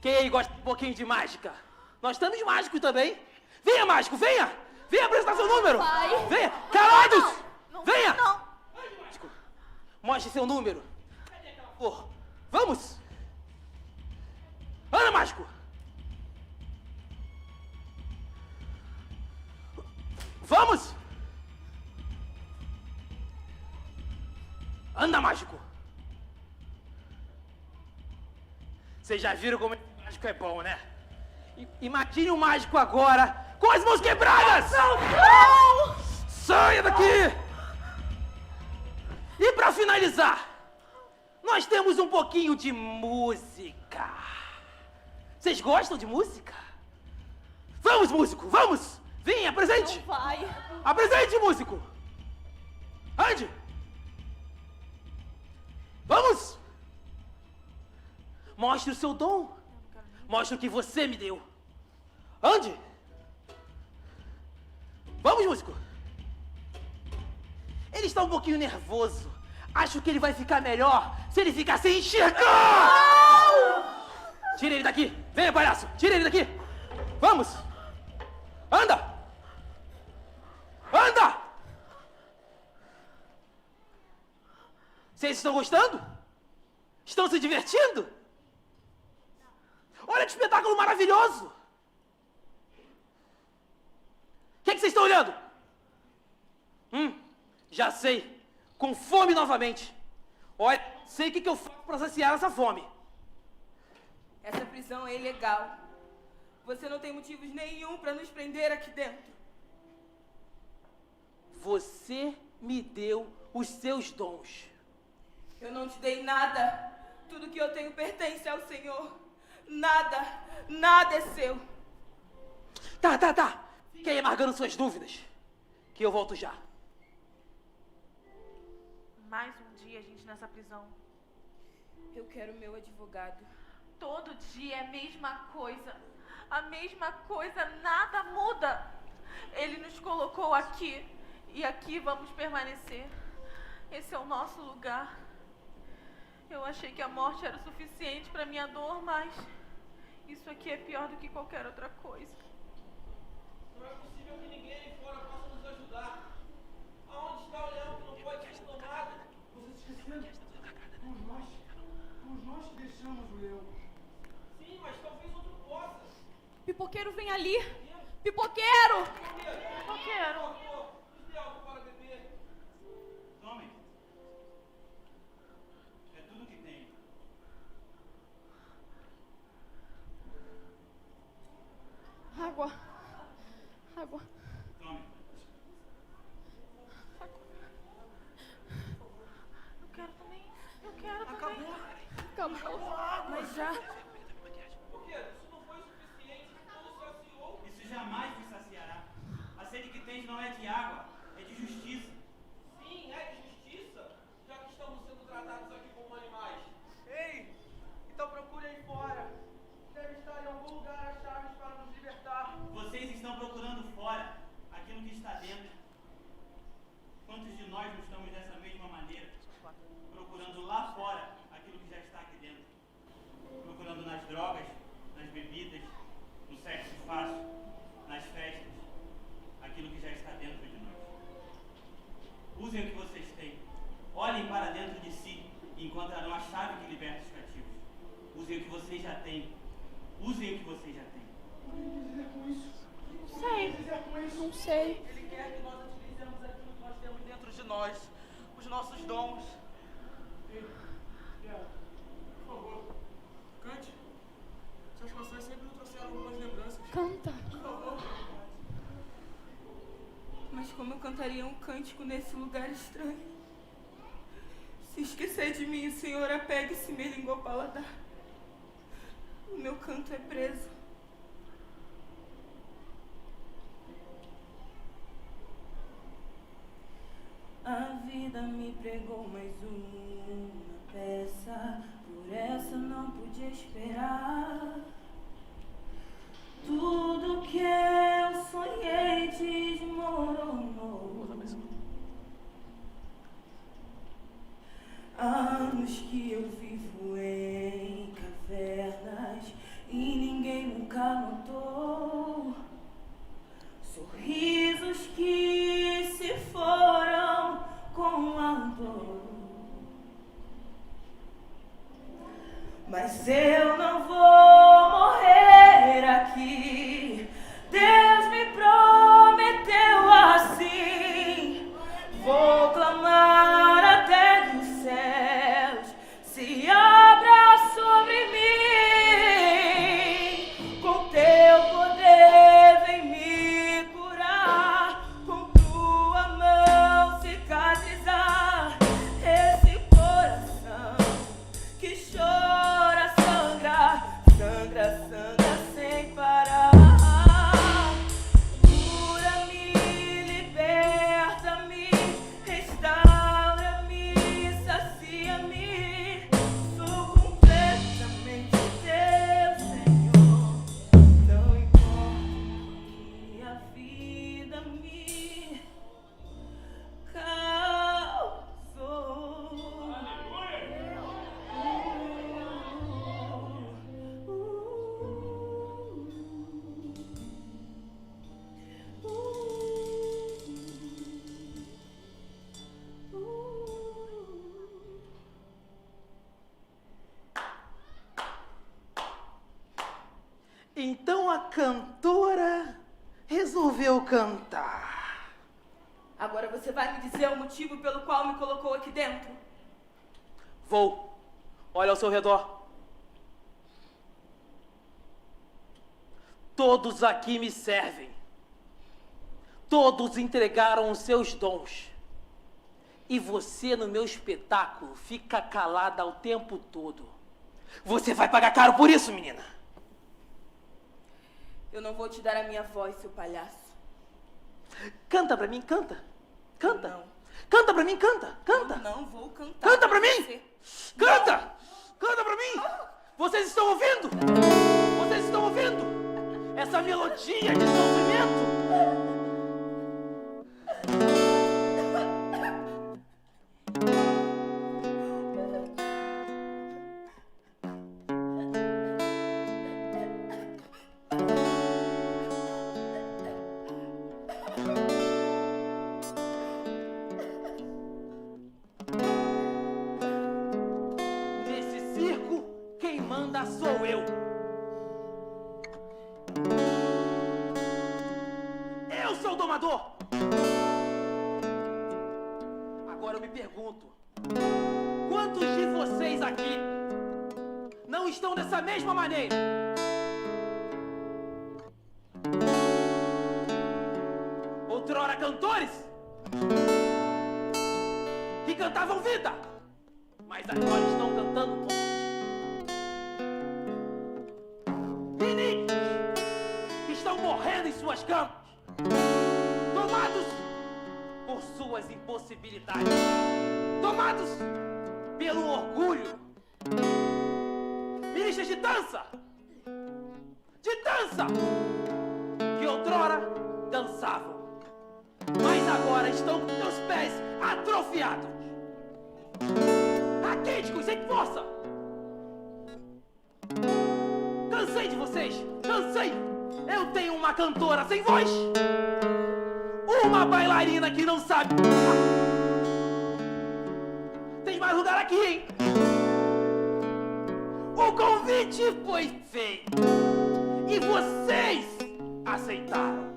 Quem aí gosta de um pouquinho de mágica? Nós temos mágicos também. Venha, mágico, venha! Venha apresentar seu número! Pai. Venha! Calados! Não, Venha! não. Mágico, mostre seu número. Porra, vamos! Anda, mágico! Vamos! Anda, mágico! Vocês já viram como esse mágico é bom, né? Imagine um mágico agora com as mãos quebradas! Não! Saia daqui! E pra finalizar, nós temos um pouquinho de música. Vocês gostam de música? Vamos, músico, vamos! Vem, apresente! Não vai. Apresente, músico! Ande! Vamos! Mostre o seu dom. Mostre o que você me deu. Ande! Vamos, músico! Ele está um pouquinho nervoso. Acho que ele vai ficar melhor se ele ficar sem enxergar! Não! Tira ele daqui! Venha, palhaço! Tira ele daqui! Vamos! Anda! Anda! Vocês estão gostando? Estão se divertindo? Olha que espetáculo maravilhoso! O que vocês estão olhando? Já sei. Com fome novamente. Olha, sei o que eu faço para saciar essa fome. Essa prisão é ilegal. Você não tem motivos nenhum para nos prender aqui dentro. Você me deu os seus dons. Eu não te dei nada. Tudo que eu tenho pertence ao Senhor. Nada é seu. Tá. Fique aí amargando suas dúvidas, que eu volto já. Mais um dia a gente nessa prisão. Eu quero meu advogado. Todo dia é a mesma coisa. A mesma coisa, nada muda. Ele nos colocou aqui e aqui vamos permanecer. Esse é o nosso lugar. Eu achei que a morte era o suficiente para minha dor, mas isso aqui é pior do que qualquer outra coisa. Não é possível que ninguém aí fora possa nos ajudar. Aonde está o leão que não pode ser domado? Vocês esqueceram? Fomos nós que deixamos o leão. Sim, mas talvez outro possa. Pipoqueiro, vem ali! Pipoqueiro! Pipoqueiro! Nos dê algo para beber. Tome. É tudo que tem. Água. Tome. Eu quero também. Acabou. Mas já... Pipoqueiro, isso não foi suficiente. Tudo saciou. Isso jamais vos saciará. A sede que tens não é de água, é de justiça. Sim, é de justiça, já que estamos sendo tratados aqui como animais. Ei, então procure aí fora. Deve estar em algum lugar as chaves para nos libertar. Vocês estão procurando fora aquilo que está dentro. Quantos de nós não estamos dessa mesma maneira? Procurando lá fora aquilo que já está aqui dentro. Procurando nas drogas, nas bebidas, no sexo fácil, nas festas, aquilo que já está dentro de nós. Usem o que vocês têm. Olhem para dentro de si e encontrarão a chave que liberta os cativos. Usem o que vocês já têm. Usem o que vocês já têm. O que quer dizer com isso? Não sei. Ele quer que nós utilizemos aquilo que nós temos dentro de nós, os nossos dons. Ei, Piara, por favor, cante. Suas canções sempre nos trouxeram algumas lembranças. Canta. Por favor. Mas como eu cantaria um cântico nesse lugar estranho? Se esquecer de mim, o Senhor apegue-se me língua ao paladar. O meu canto é preso. A vida me pregou mais uma peça, por essa não podia esperar. Tudo que eu sonhei desmoronou. Anos que eu vivo em cavernas e ninguém nunca notou. Sorrisos que se foram com a dor. Mas eu não vou morrer aqui. Deus me prometeu assim. Vou clamar até que os céus se abram sobre mim. Com teu poder vem me curar. Com tua mão cicatrizar esse coração que chora, sangra, sangra, sangra sem parar. Cura-me, liberta-me, restaura-me, sacia-me. Sou completamente teu, Senhor. Não importa o que a vida me causou. Então a cantora resolveu cantar. Agora você vai me dizer o motivo pelo qual me colocou aqui dentro? Vou. Olha ao seu redor. Todos aqui me servem. Todos entregaram os seus dons. E você, no meu espetáculo, fica calada o tempo todo. Você vai pagar caro por isso, menina. Eu não vou te dar a minha voz, seu palhaço. Canta pra mim, canta. Canta. Não. Canta pra mim, canta. Canta. Não vou cantar. Canta pra mim. você. Canta! Canta pra mim! Vocês estão ouvindo? Vocês estão ouvindo? Essa melodia de sofrimento? Nesse circo, quem manda sou eu. Eu sou o domador. Agora eu me pergunto, quantos de vocês aqui não estão dessa mesma maneira? Outrora cantores que cantavam vida, mas agora estão cantando morte. Meninos que estão morrendo em suas camas, tomados por suas impossibilidades, tomados pelo orgulho. Ministras de dança, que outrora dançavam, mas agora estão com seus pés atrofiados, raquíticos, sem força. Cansei de vocês, cansei. Eu tenho uma cantora sem voz, uma bailarina que não sabe. Tem mais lugar aqui, hein? O convite foi feito e vocês aceitaram.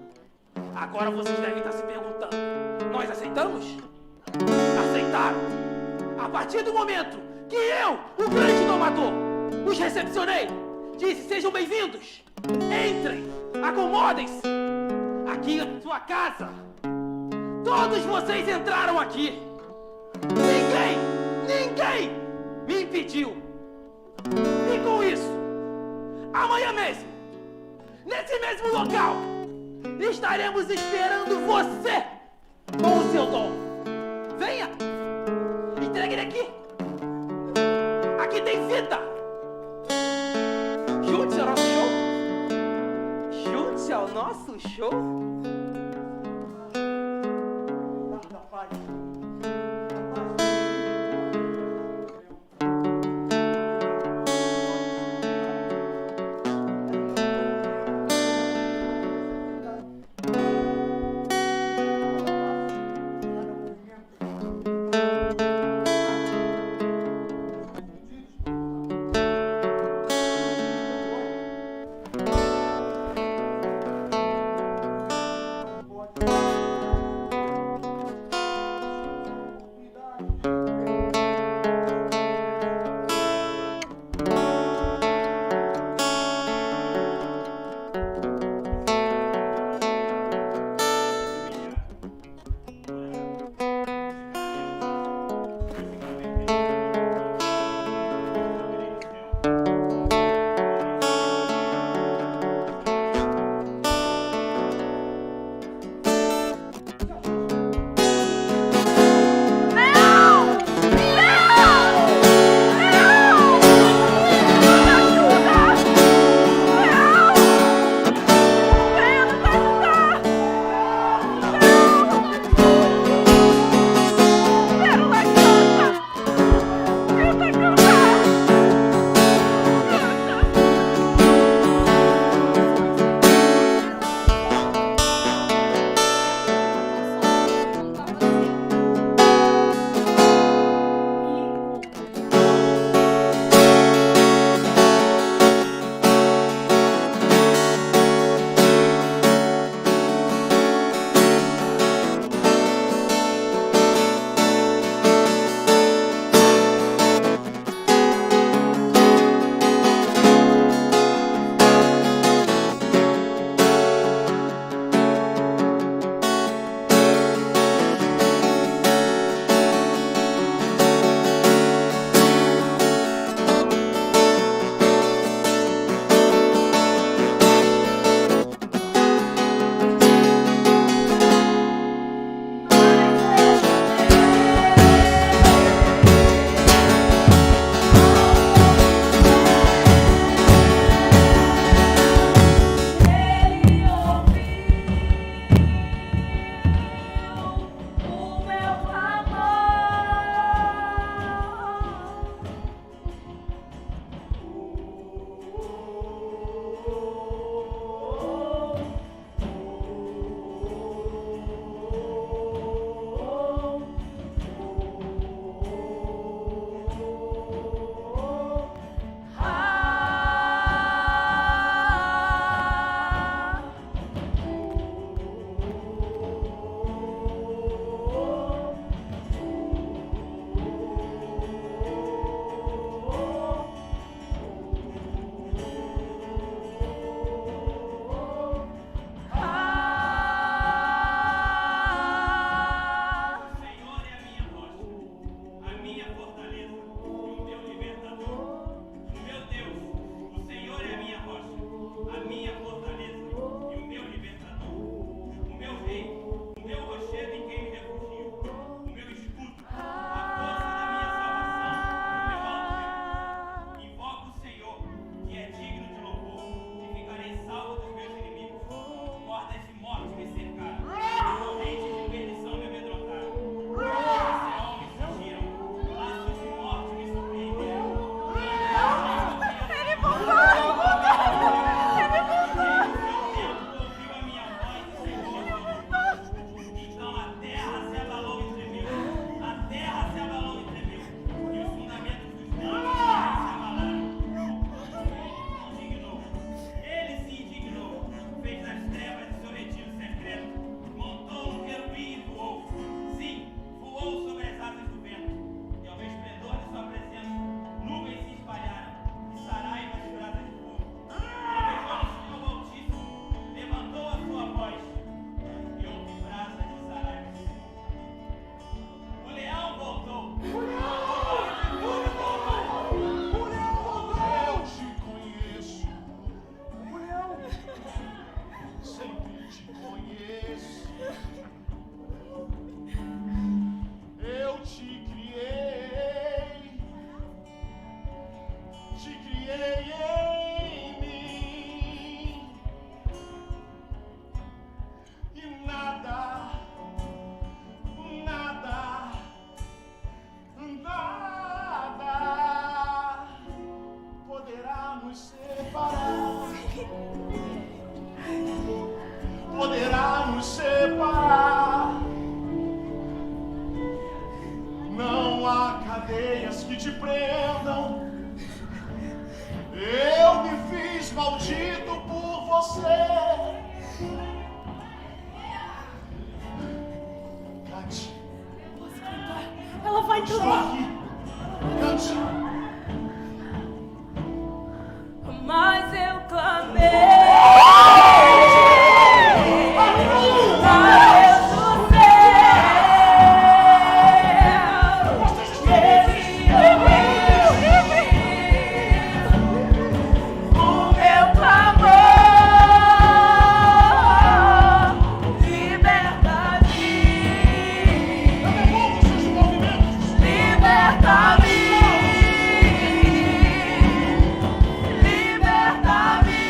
Agora vocês devem estar se perguntando: nós aceitamos? Aceitaram. A partir do momento que eu, o grande domador, os recepcionei, disse: sejam bem-vindos, entrem, acomodem-se, aqui é sua casa. Todos vocês entraram aqui. Ninguém me impediu. E com isso, amanhã mesmo, nesse mesmo local, estaremos esperando você com o seu dom. Venha, entregue ele aqui. Aqui tem fita. Junte-se ao nosso show. Junte-se ao nosso show. maldito por você. Cante. Posso cantar? Ela vai Estou também. aqui. Cante. Mas eu clamei a Deus do céu, e Ele ouviu o meu clamor. Liberta-me, liberta-me.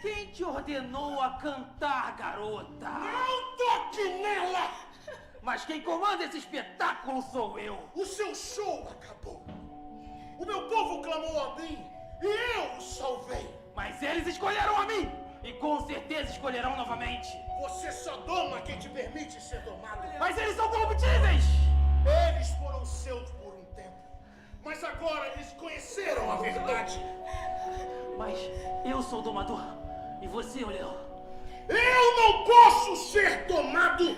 Quem te ordenou a cantar, garota? Não toque nela! Mas quem comanda esse espetáculo sou eu. O seu show acabou. O meu povo clamou a mim e eu o salvei. Mas eles escolheram a mim e com certeza escolherão novamente. Você só doma quem te permite ser domado. Mas eles são corruptíveis. Eles foram seus por um tempo, mas agora eles conheceram a verdade. Mas eu sou o domador e você, Leão. Eu não posso ser domado!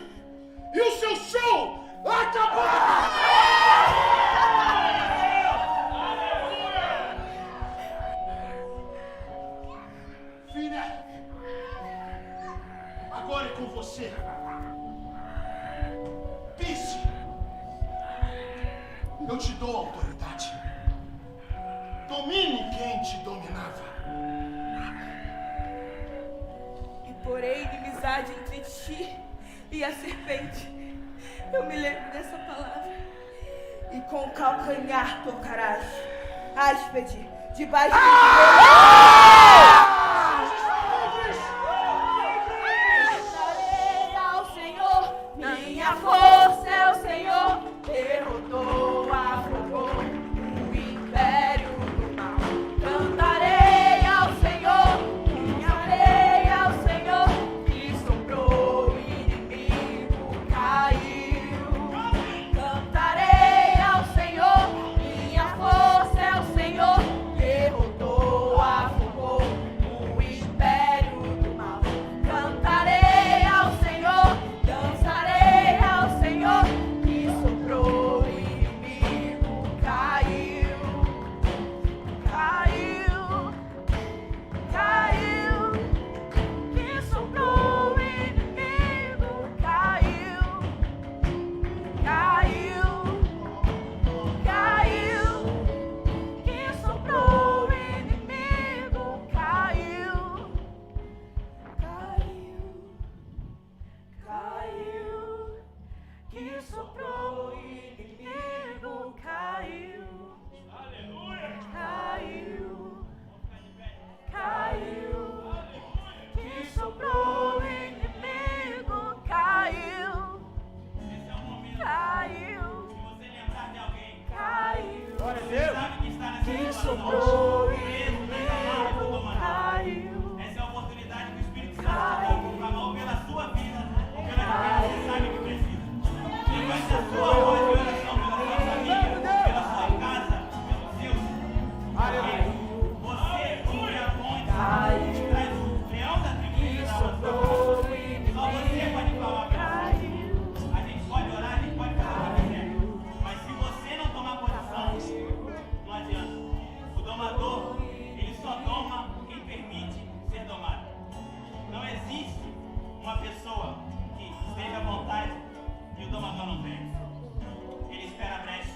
E o seu show acabou! Filha, agora é com você. Pise. Eu te dou autoridade. Domine quem te dominava. E porém inimizade entre ti e a serpente. Eu me lembro dessa palavra. E com o calcanhar tocarás. Áspide, debaixo do Cantarei ao Senhor, minha força é o Senhor. Derrotou, afogou o império do mal. Cantarei ao Senhor, cantarei ao Senhor, que soprou o inimigo, caiu. Cantarei ao Senhor, minha força é o Senhor, derrotou, afogou o império do mal. Cantarei ao Senhor, dançarei ao Senhor, que soprou o inimigo, caiu. Caiu, caiu, que soprou o inimigo, caiu. Caiu, caiu, que soprou o inimigo, caiu. Caiu, caiu, que soprou o inimigo, caiu. Aleluia! Caiu, caiu, que soprou o inimigo, caiu. Esse é o momento. Caiu, Se você lembrar de alguém, caiu, você sabe que está nessa que situação. soprou o Preso, desamado, inimigo, domador. caiu. Essa é a oportunidade que o Espírito Santo está dando por favor pela sua vida, ou pela que você sabe que precisa. Levante a sua voz de oração pela sua família, pela sua casa, pelos seus. Você cumpre a ponte, traz o leão da tribo de Judá. Só você pode falar pela sua vida. A gente pode orar, a gente pode fazer o que quiser. Mas se você não tomar posição, não adianta. O domador, ele só doma quem permite ser domado. Não existe uma pessoa que esteja à vontade e o domador não tem. Ele espera a brecha.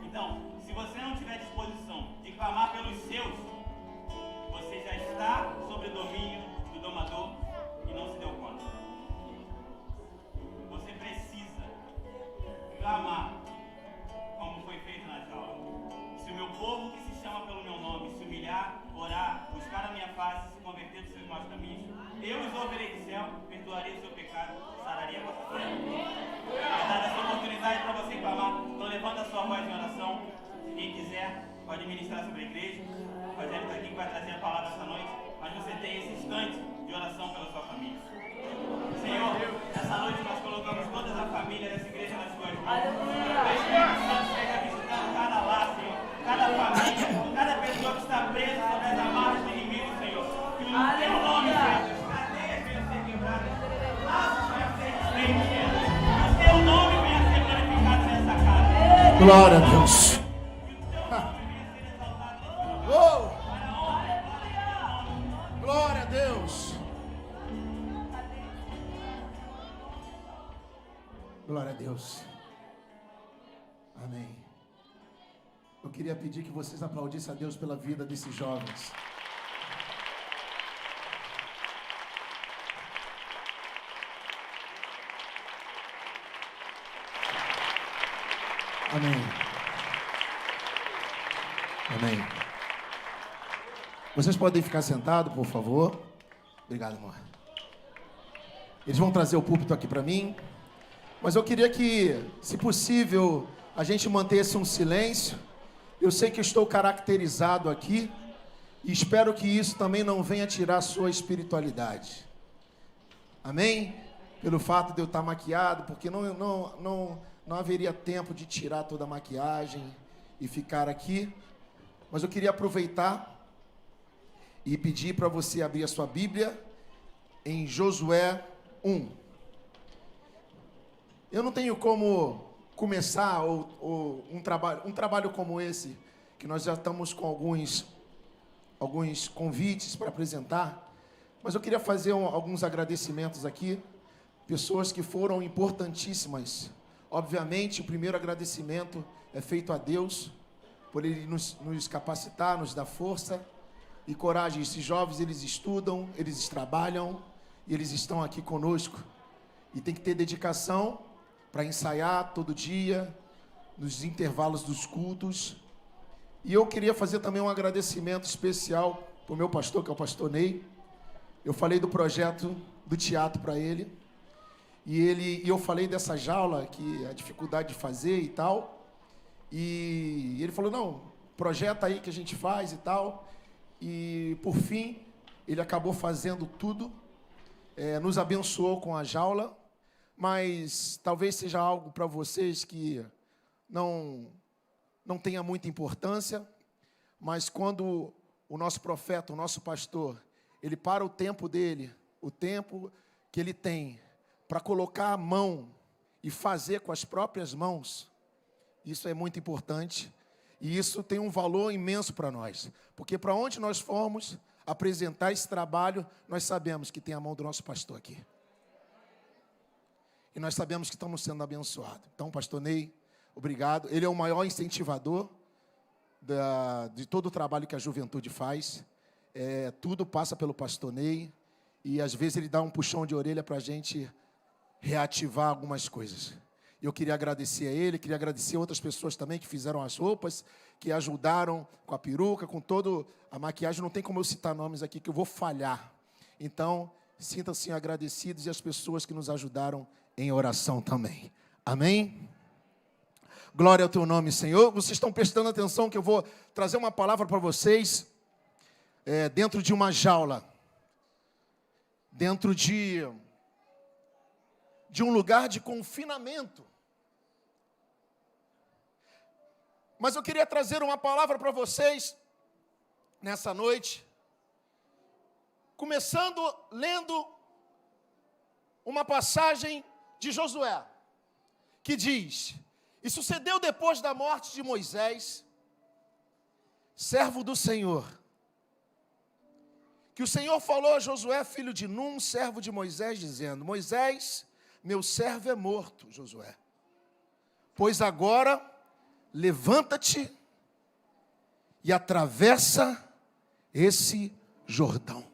Então, se você não tiver disposição de clamar pelos seus, você já está sob o domínio do domador e não se deu Glória a Deus. Oh! Glória a Deus. Glória a Deus. Amém. Eu queria pedir que vocês aplaudissem a Deus pela vida desses jovens. Amém. Amém. Vocês podem ficar sentados, por favor. Obrigado, amor. Eles vão trazer o púlpito aqui para mim. Mas eu queria que, se possível, a gente mantesse um silêncio. Eu sei que estou caracterizado aqui. E espero que isso também não venha tirar a sua espiritualidade. Amém? Pelo fato de eu estar maquiado, porque não haveria tempo de tirar toda a maquiagem e ficar aqui. Mas eu queria aproveitar e pedir para você abrir a sua Bíblia em Josué 1. Eu não tenho como começar um trabalho como esse, que nós já estamos com alguns convites para apresentar, mas eu queria fazer alguns agradecimentos aqui, pessoas que foram importantíssimas. Obviamente, o primeiro agradecimento é feito a Deus, por Ele nos capacitar, nos dar força e coragem. Esses jovens, eles estudam, eles trabalham e eles estão aqui conosco. E tem que ter dedicação para ensaiar todo dia, nos intervalos dos cultos. E eu queria fazer também um agradecimento especial para o meu pastor, que é o pastor Ney. Eu falei do projeto do teatro para ele. E eu falei dessa jaula, que a dificuldade de fazer e tal. E ele falou, não, projeta aí que a gente faz e tal. E, por fim, ele acabou fazendo tudo, nos abençoou com a jaula, mas talvez seja algo para vocês que não tenha muita importância, mas quando o nosso profeta, o nosso pastor, ele para o tempo dele, o tempo que ele tem para colocar a mão e fazer com as próprias mãos, isso é muito importante. E isso tem um valor imenso para nós. Porque para onde nós formos apresentar esse trabalho, nós sabemos que tem a mão do nosso pastor aqui. E nós sabemos que estamos sendo abençoados. Então, pastor Ney, obrigado. Ele é o maior incentivador de todo o trabalho que a juventude faz. Tudo passa pelo pastor Ney. E às vezes ele dá um puxão de orelha para a gente reativar algumas coisas. Eu queria agradecer a ele, queria agradecer a outras pessoas também que fizeram as roupas, que ajudaram com a peruca, com toda a maquiagem. Não tem como eu citar nomes aqui, que eu vou falhar. Então, sintam-se agradecidos e as pessoas que nos ajudaram em oração também. Amém? Glória ao teu nome, Senhor. Vocês estão prestando atenção que eu vou trazer uma palavra para vocês dentro de uma jaula. Dentro de um lugar de confinamento. Mas eu queria trazer uma palavra para vocês nessa noite, começando lendo uma passagem de Josué, que diz: e sucedeu depois da morte de Moisés, servo do Senhor, que o Senhor falou a Josué, filho de Num, servo de Moisés, dizendo: Moisés, meu servo é morto, Josué. Pois agora, levanta-te e atravessa esse Jordão.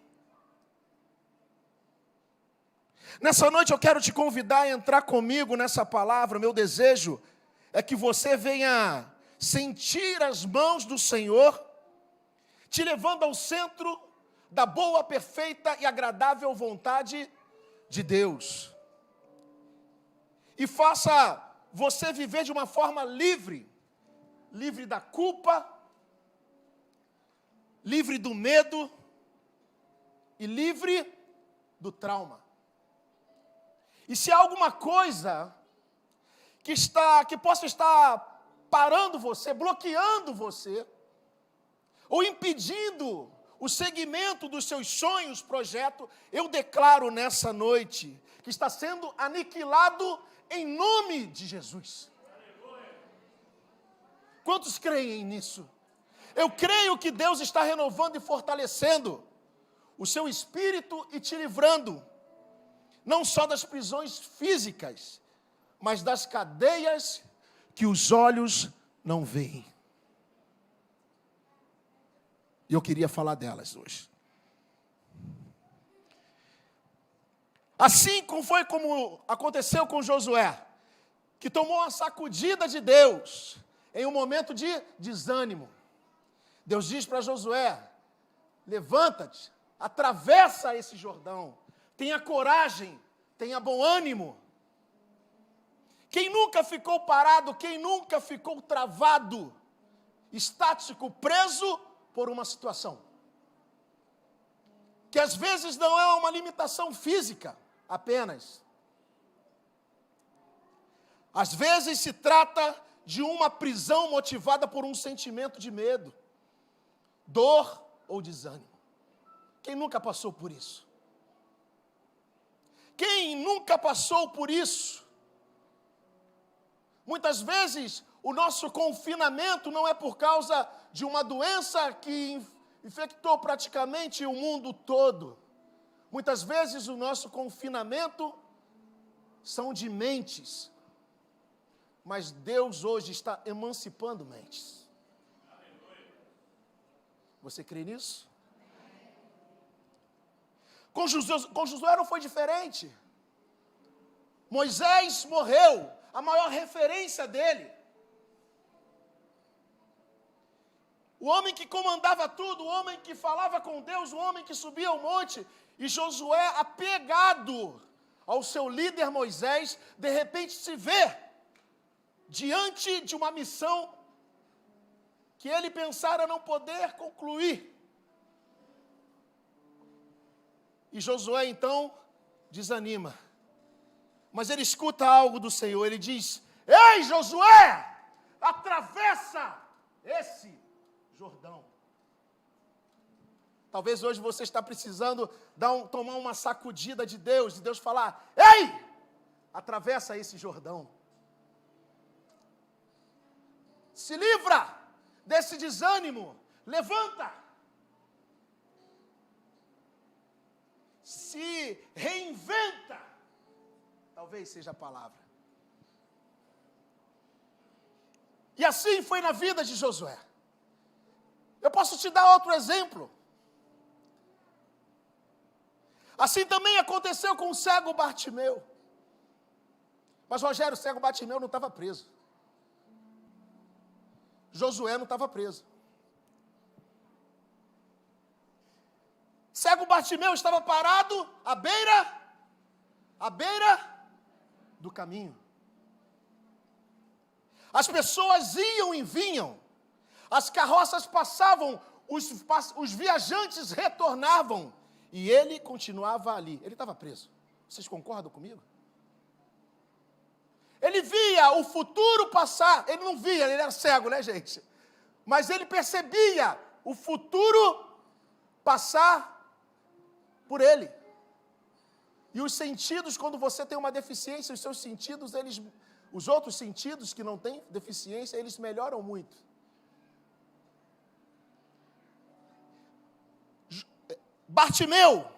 Nessa noite eu quero te convidar a entrar comigo nessa palavra. Meu desejo é que você venha sentir as mãos do Senhor, te levando ao centro da boa, perfeita e agradável vontade de Deus. E faça você viver de uma forma livre da culpa, livre do medo e livre do trauma. E se há alguma coisa que possa estar parando você, bloqueando você, ou impedindo o segmento dos seus sonhos, projeto, eu declaro nessa noite que está sendo aniquilado em nome de Jesus. Quantos creem nisso? Eu creio que Deus está renovando e fortalecendo o seu espírito e te livrando, não só das prisões físicas, mas das cadeias que os olhos não veem. E eu queria falar delas hoje. Assim como aconteceu com Josué, que tomou uma sacudida de Deus em um momento de desânimo. Deus diz para Josué: levanta-te, atravessa esse Jordão, tenha coragem, tenha bom ânimo. Quem nunca ficou parado, quem nunca ficou travado, estático, preso por uma situação? Que às vezes não é uma limitação física apenas. Às vezes se trata de uma prisão motivada por um sentimento de medo, dor ou desânimo. Quem nunca passou por isso? Quem nunca passou por isso? Muitas vezes o nosso confinamento não é por causa de uma doença que infectou praticamente o mundo todo. Muitas vezes o nosso confinamento são de mentes. Mas Deus hoje está emancipando mentes. Você crê nisso? Com Josué não foi diferente. Moisés morreu, a maior referência dele. O homem que comandava tudo, o homem que falava com Deus, o homem que subia ao monte. E Josué, apegado ao seu líder Moisés, de repente se vê diante de uma missão que ele pensara não poder concluir. E Josué então desanima. Mas ele escuta algo do Senhor, ele diz: ei, Josué, atravessa esse Jordão. Talvez hoje você está precisando tomar uma sacudida de Deus, e Deus falar: ei, atravessa esse Jordão. Se livra desse desânimo, levanta. Se reinventa, talvez seja a palavra. E assim foi na vida de Josué. Eu posso te dar outro exemplo. Assim também aconteceu com o cego Bartimeu. Mas Rogério, o cego Bartimeu não estava preso. Josué não estava preso. Cego Bartimeu estava parado à beira do caminho. As pessoas iam e vinham, as carroças passavam, os viajantes retornavam, e ele continuava ali. Ele estava preso. Vocês concordam comigo? Ele via o futuro passar. Ele não via, ele era cego, né, gente? Mas ele percebia o futuro passar por ele. E os sentidos, quando você tem uma deficiência, os seus sentidos, os outros sentidos que não têm deficiência, eles melhoram muito. Bartimeu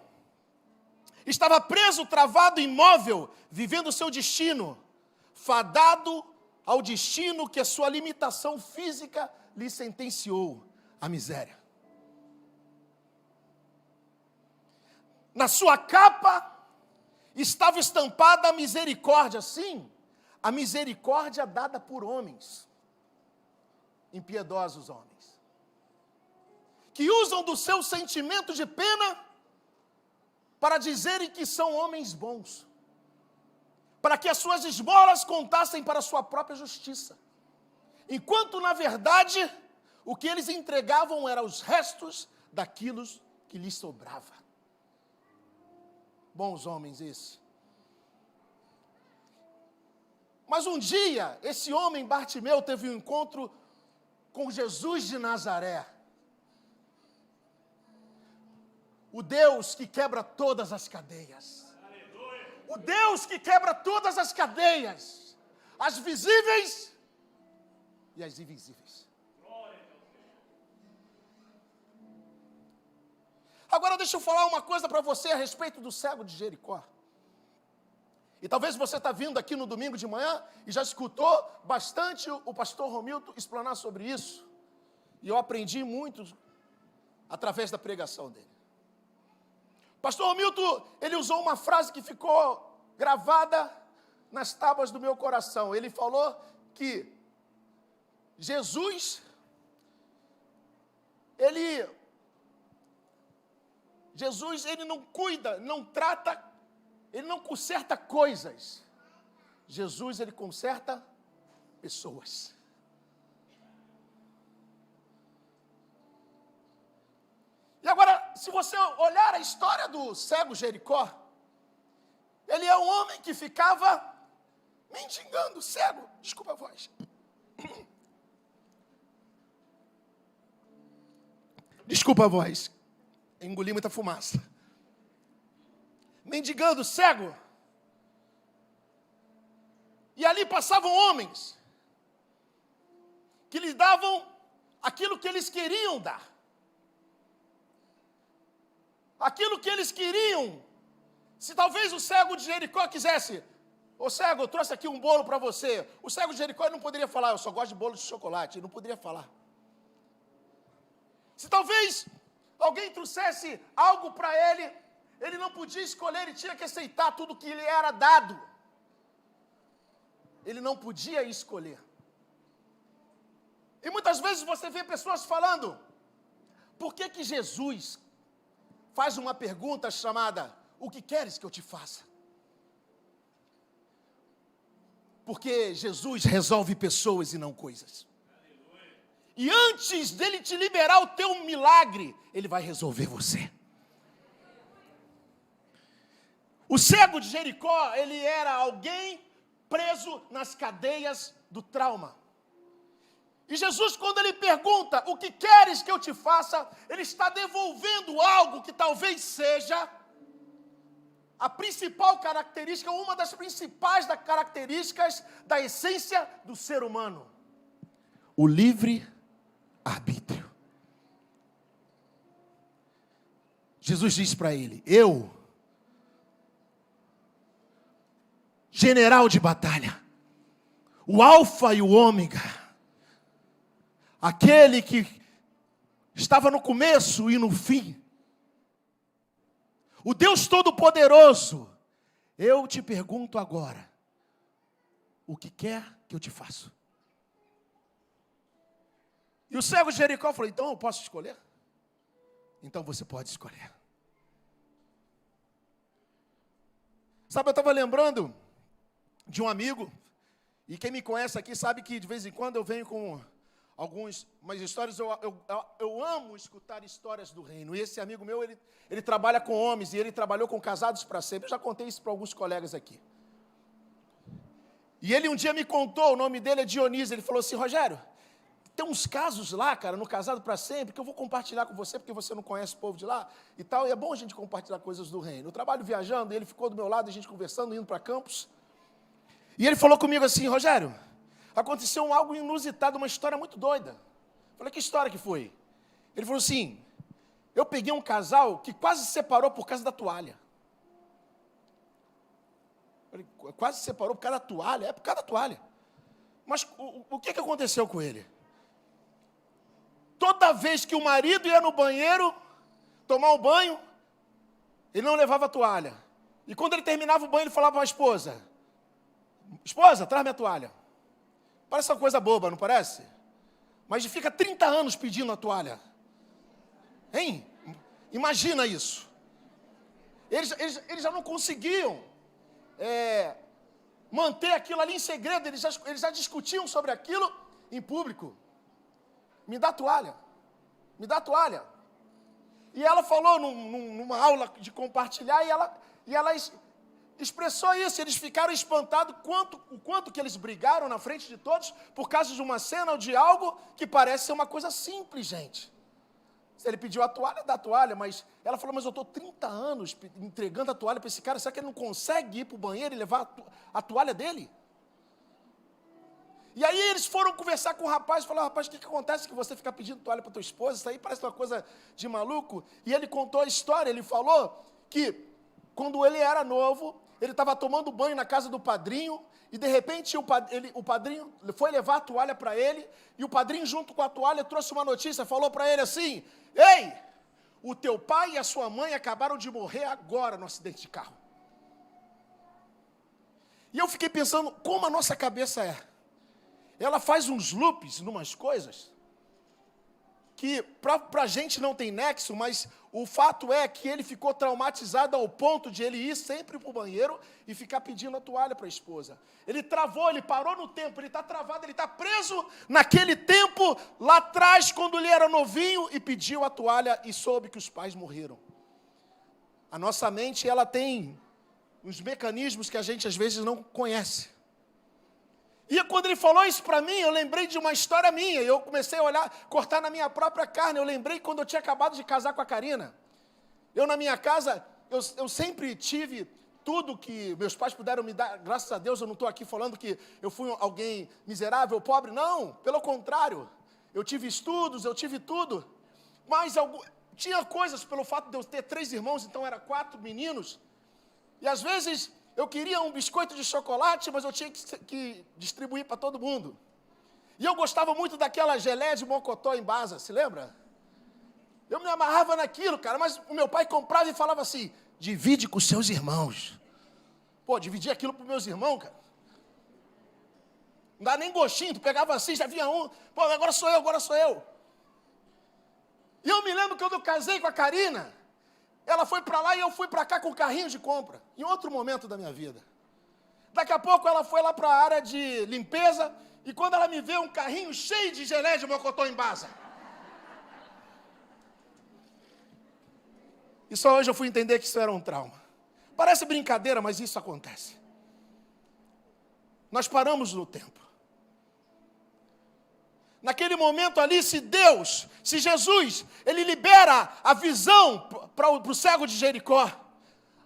estava preso, travado, imóvel, vivendo o seu destino, fadado ao destino que a sua limitação física lhe sentenciou, a miséria. Na sua capa estava estampada a misericórdia, sim, a misericórdia dada por homens, impiedosos homens, que usam do seu sentimento de pena para dizerem que são homens bons, para que as suas esmolas contassem para a sua própria justiça, enquanto, na verdade, o que eles entregavam eram os restos daquilo que lhes sobrava. Bons homens esses. Mas um dia, esse homem, Bartimeu, teve um encontro com Jesus de Nazaré. O Deus que quebra todas as cadeias. O Deus que quebra todas as cadeias. As visíveis e as invisíveis. Agora deixa eu falar uma coisa para você a respeito do cego de Jericó. E talvez você está vindo aqui no domingo de manhã e já escutou bastante o pastor Romilton explanar sobre isso. E eu aprendi muito através da pregação dele. O pastor Romilton, ele usou uma frase que ficou gravada nas tábuas do meu coração. Ele falou que Jesus, ele não cuida, não trata, ele não conserta coisas. Jesus, ele conserta pessoas. E agora, se você olhar a história do cego Jericó, ele é um homem que ficava mendigando, cego, desculpa a voz. Desculpa a voz, engoli muita fumaça. Mendigando, cego. E ali passavam homens que lhes davam aquilo que eles queriam dar. Aquilo que eles queriam. Se talvez o cego de Jericó quisesse, ô cego, eu trouxe aqui um bolo para você. O cego de Jericó não poderia falar, eu só gosto de bolo de chocolate. Ele não poderia falar. Se talvez alguém trouxesse algo para ele, ele não podia escolher, ele tinha que aceitar tudo que lhe era dado. Ele não podia escolher. E muitas vezes você vê pessoas falando, por que Jesus faz uma pergunta chamada, o que queres que eu te faça? Porque Jesus resolve pessoas e não coisas. E antes dele te liberar o teu milagre, ele vai resolver você. O cego de Jericó, ele era alguém preso nas cadeias do trauma. E Jesus, quando ele pergunta, o que queres que eu te faça? Ele está devolvendo algo que talvez seja a principal característica, uma das principais características da essência do ser humano. O livre-arbítrio. Jesus diz para ele, eu, general de batalha, o alfa e o ômega, aquele que estava no começo e no fim, o Deus Todo-Poderoso, eu te pergunto agora, o que quer que eu te faça? E o cego de Jericó falou, então eu posso escolher? Então você pode escolher. Sabe, eu estava lembrando de um amigo, e quem me conhece aqui sabe que de vez em quando eu venho com umas histórias, eu amo escutar histórias do reino. E esse amigo meu, ele trabalha com homens, e ele trabalhou com casados para sempre. Eu já contei isso para alguns colegas aqui. E ele um dia me contou, o nome dele é Dionísio, ele falou assim, Rogério, tem uns casos lá, cara, no Casado para Sempre, que eu vou compartilhar com você, porque você não conhece o povo de lá e tal, e é bom a gente compartilhar coisas do reino. Eu trabalho viajando, e ele ficou do meu lado, a gente conversando, indo para campos. E ele falou comigo assim, Rogério, aconteceu algo inusitado, uma história muito doida. Eu falei, que história que foi? Ele falou assim, eu peguei um casal que quase se separou por causa da toalha. Eu falei, quase se separou por causa da toalha? É por causa da toalha. Mas o que aconteceu com ele? Toda vez que o marido ia no banheiro tomar um banho, ele não levava a toalha. E quando ele terminava o banho, ele falava para a esposa, esposa, traz minha toalha. Parece uma coisa boba, não parece? Mas fica 30 anos pedindo a toalha. Hein? Imagina isso. Eles já não conseguiam manter aquilo ali em segredo. Eles já discutiam sobre aquilo em público. Me dá a toalha. Me dá a toalha. E ela falou numa aula de compartilhar, e ela expressou isso. Eles ficaram espantados o quanto que eles brigaram na frente de todos por causa de uma cena ou de algo que parece ser uma coisa simples, gente. Se ele pediu a toalha, dá a toalha, mas ela falou, mas eu estou 30 anos entregando a toalha para esse cara, será que ele não consegue ir para o banheiro e levar a toalha dele? E aí eles foram conversar com o rapaz, falaram, rapaz, o que acontece que você fica pedindo toalha para tua esposa? Isso aí parece uma coisa de maluco. E ele contou a história, ele falou que quando ele era novo, ele estava tomando banho na casa do padrinho, e de repente o padrinho foi levar a toalha para ele, e o padrinho junto com a toalha trouxe uma notícia, falou para ele assim, ei, o teu pai e a sua mãe acabaram de morrer agora no acidente de carro. E eu fiquei pensando, como a nossa cabeça é. Ela faz uns loops em umas coisas que para a gente não tem nexo, mas o fato é que ele ficou traumatizado ao ponto de ele ir sempre para o banheiro e ficar pedindo a toalha para a esposa. Ele travou, ele parou no tempo, ele está travado, ele está preso naquele tempo, lá atrás, quando ele era novinho, e pediu a toalha e soube que os pais morreram. A nossa mente, ela tem uns mecanismos que a gente às vezes não conhece. E quando ele falou isso para mim, eu lembrei de uma história minha. Eu comecei a olhar, cortar na minha própria carne. Eu lembrei quando eu tinha acabado de casar com a Karina. Eu, na minha casa, eu sempre tive tudo que meus pais puderam me dar. Graças a Deus, eu não estou aqui falando que eu fui alguém miserável, pobre. Não, pelo contrário. Eu tive estudos, eu tive tudo. Mas tinha coisas, pelo fato de eu ter 3 irmãos, então era 4 meninos. E às vezes eu queria um biscoito de chocolate, mas eu tinha que distribuir para todo mundo. E eu gostava muito daquela geleia de mocotó em Baza, se lembra? Eu me amarrava naquilo, cara, mas o meu pai comprava e falava assim, divide com seus irmãos. Pô, dividir aquilo para os meus irmãos, cara. Não dá nem gostinho, tu pegava assim, já vinha um, pô, agora sou eu. E eu me lembro que quando eu casei com a Karina, ela foi para lá e eu fui para cá com o carrinho de compra, em outro momento da minha vida. Daqui a pouco ela foi lá para a área de limpeza, e quando ela me vê um carrinho cheio de geleia de mocotó em Baza. E só hoje eu fui entender que isso era um trauma. Parece brincadeira, mas isso acontece. Nós paramos no tempo. Naquele momento ali, se Jesus, ele libera a visão para o cego de Jericó,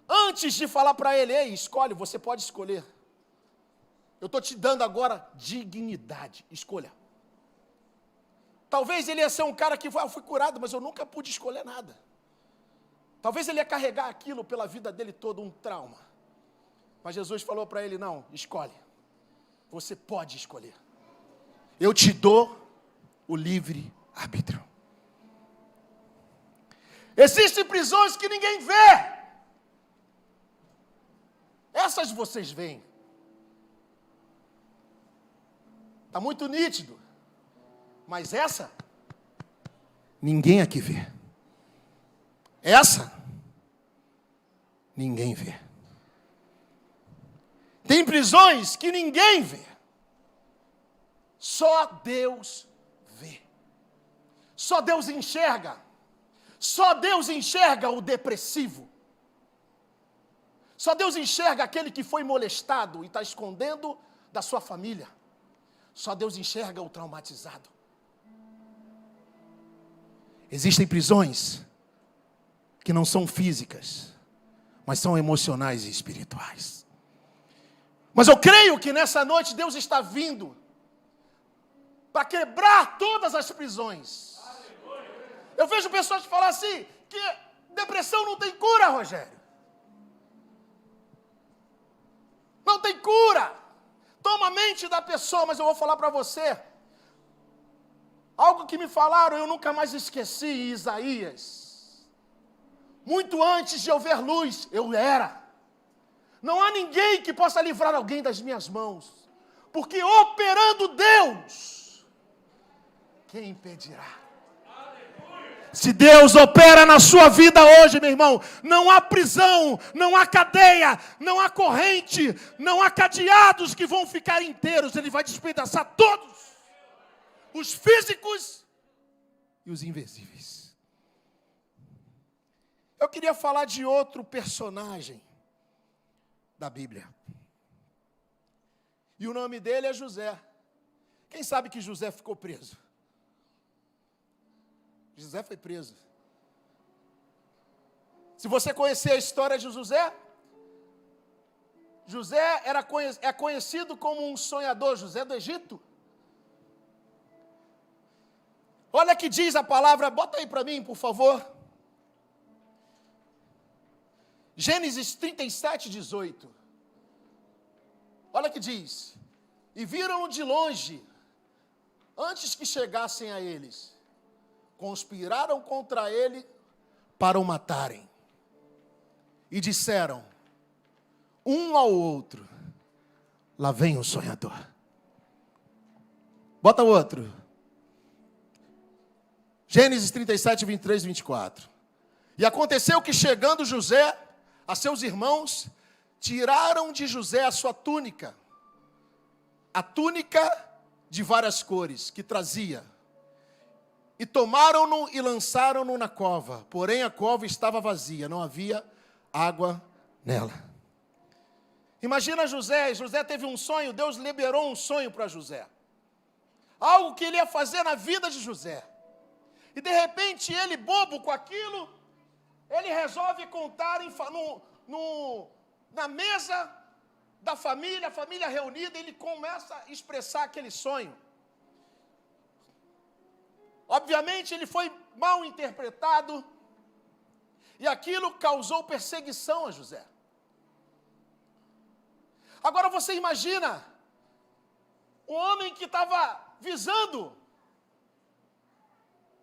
antes de falar para ele, ei, escolhe, você pode escolher. Eu estou te dando agora dignidade, escolha. Talvez ele ia ser um cara que eu fui curado, mas eu nunca pude escolher nada. Talvez ele ia carregar aquilo pela vida dele todo, um trauma. Mas Jesus falou para ele, não, escolhe. Você pode escolher. Eu te dou o livre arbítrio. Existem prisões que ninguém vê. Essas vocês veem. Está muito nítido. Mas essa, ninguém aqui vê. Essa, ninguém vê. Tem prisões que ninguém vê. Só Deus vê. Só Deus enxerga. Só Deus enxerga o depressivo. Só Deus enxerga aquele que foi molestado e está escondendo da sua família. Só Deus enxerga o traumatizado. Existem prisões que não são físicas, mas são emocionais e espirituais. Mas eu creio que nessa noite Deus está vindo para quebrar todas as prisões. Eu vejo pessoas falar assim, que depressão não tem cura, Rogério. Não tem cura. Toma a mente da pessoa, mas eu vou falar para você. Algo que me falaram, eu nunca mais esqueci em Isaías. Muito antes de eu ver luz, eu era. Não há ninguém que possa livrar alguém das minhas mãos. Porque operando Deus, quem impedirá? Se Deus opera na sua vida hoje, meu irmão, não há prisão, não há cadeia, não há corrente, não há cadeados que vão ficar inteiros. Ele vai despedaçar todos, os físicos e os invisíveis. Eu queria falar de outro personagem da Bíblia. E o nome dele é José. Quem sabe que José ficou preso? José foi preso. Se você conhecer a história de José, José é conhecido como um sonhador, José do Egito. Olha que diz a palavra, bota aí para mim, por favor. Gênesis 37, 18. Olha que diz. E viram-no de longe, antes que chegassem a eles. Conspiraram contra ele para o matarem. E disseram, um ao outro, lá vem o sonhador. Bota o outro. Gênesis 37, 23 e 24. E aconteceu que chegando José a seus irmãos, tiraram de José a sua túnica. A túnica de várias cores que trazia. E tomaram-no e lançaram-no na cova. Porém a cova estava vazia, não havia água nela. Imagina José teve um sonho, Deus liberou um sonho para José. Algo que ele ia fazer na vida de José. E de repente ele, bobo com aquilo, ele resolve contar na mesa da família, a família reunida, ele começa a expressar aquele sonho. Obviamente ele foi mal interpretado, e aquilo causou perseguição a José. Agora você imagina, um homem que estava visando,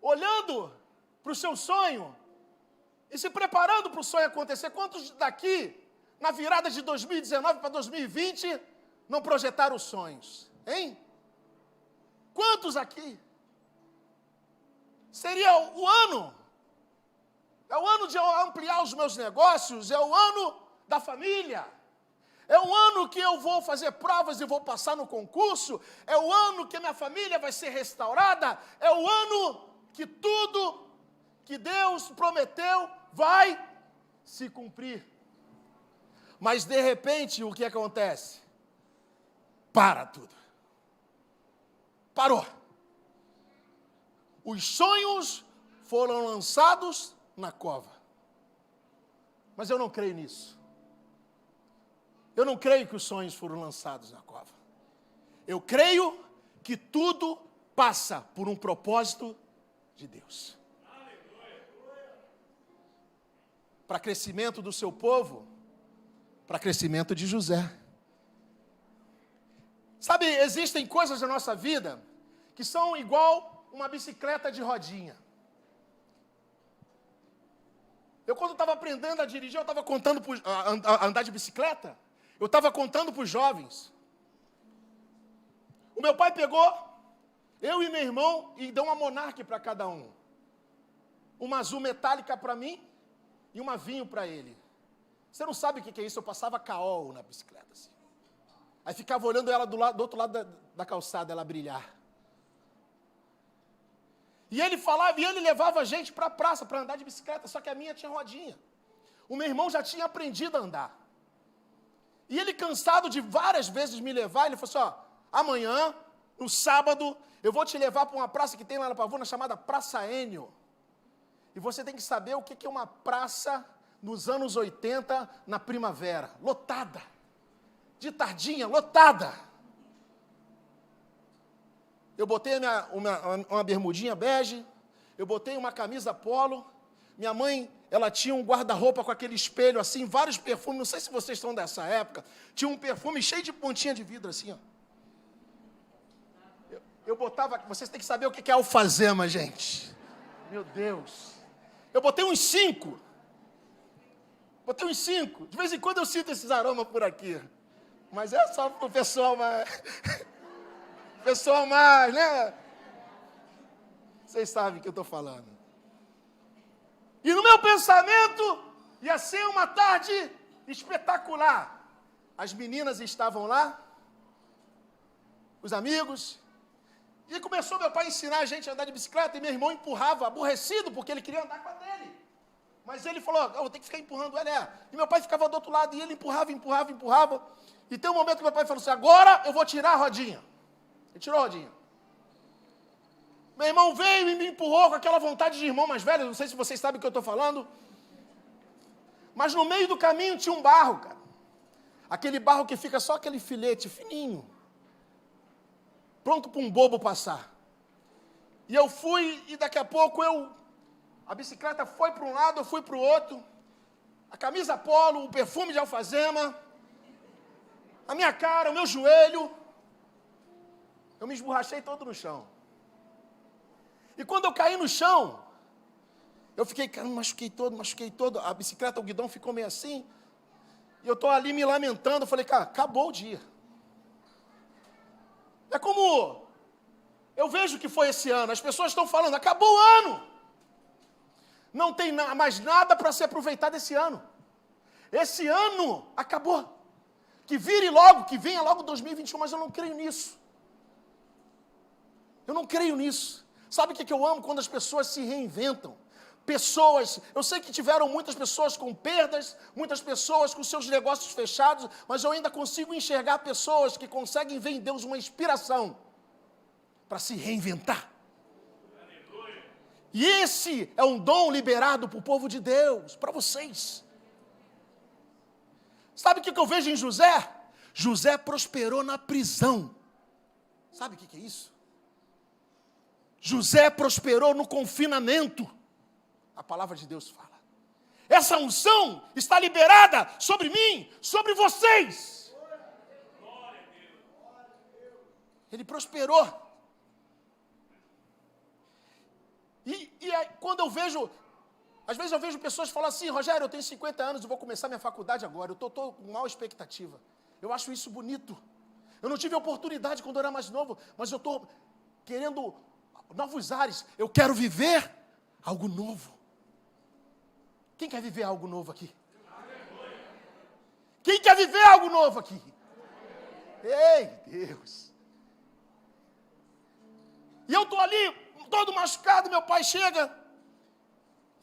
olhando para o seu sonho, e se preparando para o sonho acontecer. Quantos daqui, na virada de 2019 para 2020, não projetaram sonhos? Hein? Quantos aqui? Seria o ano. É o ano de eu ampliar os meus negócios, é o ano da família. É o ano que eu vou fazer provas e vou passar no concurso. É o ano que minha família vai ser restaurada. É o ano que tudo que Deus prometeu vai se cumprir. Mas de repente, o que acontece? Para tudo. Parou. Os sonhos foram lançados na cova. Mas eu não creio nisso. Eu não creio que os sonhos foram lançados na cova. Eu creio que tudo passa por um propósito de Deus. Para crescimento do seu povo, para crescimento de José. Sabe, existem coisas na nossa vida que são igual uma bicicleta de rodinha. Eu, quando estava aprendendo a dirigir, eu estava contando a andar de bicicleta, eu estava contando para os jovens. O meu pai pegou, eu e meu irmão, e deu uma Monarch para cada um. Uma azul metálica para mim e uma vinho para ele. Você não sabe o que é isso? Eu passava caol na bicicleta. Assim. Aí ficava olhando ela do outro lado da calçada, ela brilhar. E ele falava, e ele levava a gente para a praça para andar de bicicleta, só que a minha tinha rodinha. O meu irmão já tinha aprendido a andar. E ele, cansado de várias vezes me levar, ele falou assim, amanhã, no sábado, eu vou te levar para uma praça que tem lá na Pavuna, chamada Praça Enio. E você tem que saber o que é uma praça nos anos 80, na primavera. Lotada. De tardinha, lotada. Eu botei uma bermudinha bege, eu botei uma camisa polo. Minha mãe, ela tinha um guarda-roupa com aquele espelho assim, vários perfumes. Não sei se vocês estão dessa época. Tinha um perfume cheio de pontinha de vidro assim, ó. Eu botava... Vocês têm que saber o que é alfazema, gente. Meu Deus. Eu botei uns 5. Botei uns 5. De vez em quando eu sinto esses aromas por aqui. Mas é só pro pessoal mais... Pessoal mais, né? Vocês sabem o que eu estou falando. E no meu pensamento, ia ser uma tarde espetacular. As meninas estavam lá, os amigos, e começou meu pai a ensinar a gente a andar de bicicleta, e meu irmão empurrava, aborrecido, porque ele queria andar com a dele. Mas ele falou, eu vou ter que ficar empurrando ele. E meu pai ficava do outro lado, e ele empurrava. E tem um momento que meu pai falou assim, agora eu vou tirar a rodinha. Ele tirou a rodinha. Meu irmão veio e me empurrou com aquela vontade de irmão mais velho. Não sei se vocês sabem o que eu estou falando. Mas no meio do caminho tinha um barro, cara. Aquele barro que fica só aquele filete fininho. Pronto para um bobo passar. E eu fui, e daqui a pouco a bicicleta foi para um lado, eu fui para o outro. A camisa polo, o perfume de alfazema, a minha cara, o meu joelho. Eu me esborrachei todo no chão. E quando eu caí no chão, eu fiquei, cara, machuquei todo. A bicicleta, o guidão ficou meio assim. E eu estou ali me lamentando. Eu falei, cara, acabou o dia. É como eu vejo que foi esse ano. As pessoas estão falando, acabou o ano. Não tem mais nada para se aproveitar desse ano. Esse ano acabou. Que vire logo, que venha logo 2021, mas eu não creio nisso. Eu não creio nisso. Sabe o que eu amo? Quando as pessoas se reinventam. Pessoas, eu sei que tiveram muitas pessoas com perdas, muitas pessoas com seus negócios fechados, mas eu ainda consigo enxergar pessoas que conseguem ver em Deus uma inspiração para se reinventar. E esse é um dom liberado para o povo de Deus, para vocês. Sabe o que eu vejo em José? José prosperou na prisão. Sabe o que é isso? José prosperou no confinamento. A palavra de Deus fala. Essa unção está liberada sobre mim, sobre vocês. Ele prosperou. E aí, quando eu vejo, às vezes eu vejo pessoas falando assim, Rogério, eu tenho 50 anos, eu vou começar minha faculdade agora, eu estou com maior expectativa. Eu acho isso bonito. Eu não tive oportunidade quando eu era mais novo, mas eu estou querendo novos ares. Eu quero viver algo novo. Quem quer viver algo novo aqui? Quem quer viver algo novo aqui? Ei, Deus. E eu estou ali, todo machucado, meu pai chega.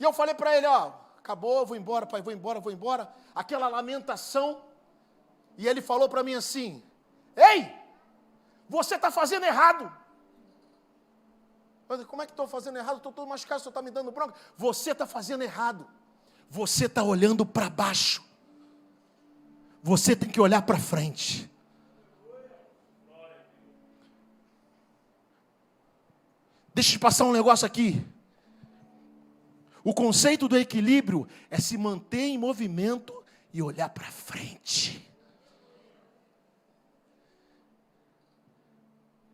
E eu falei para ele, ó, acabou, vou embora, pai, vou embora. Aquela lamentação. E ele falou para mim assim, ei, você está fazendo errado. Eu falei, como é que estou fazendo errado? Estou todo machucado, o senhor está me dando bronca. Você está fazendo errado. Você está olhando para baixo. Você tem que olhar para frente. Deixa eu te passar um negócio aqui. O conceito do equilíbrio é se manter em movimento e olhar para frente.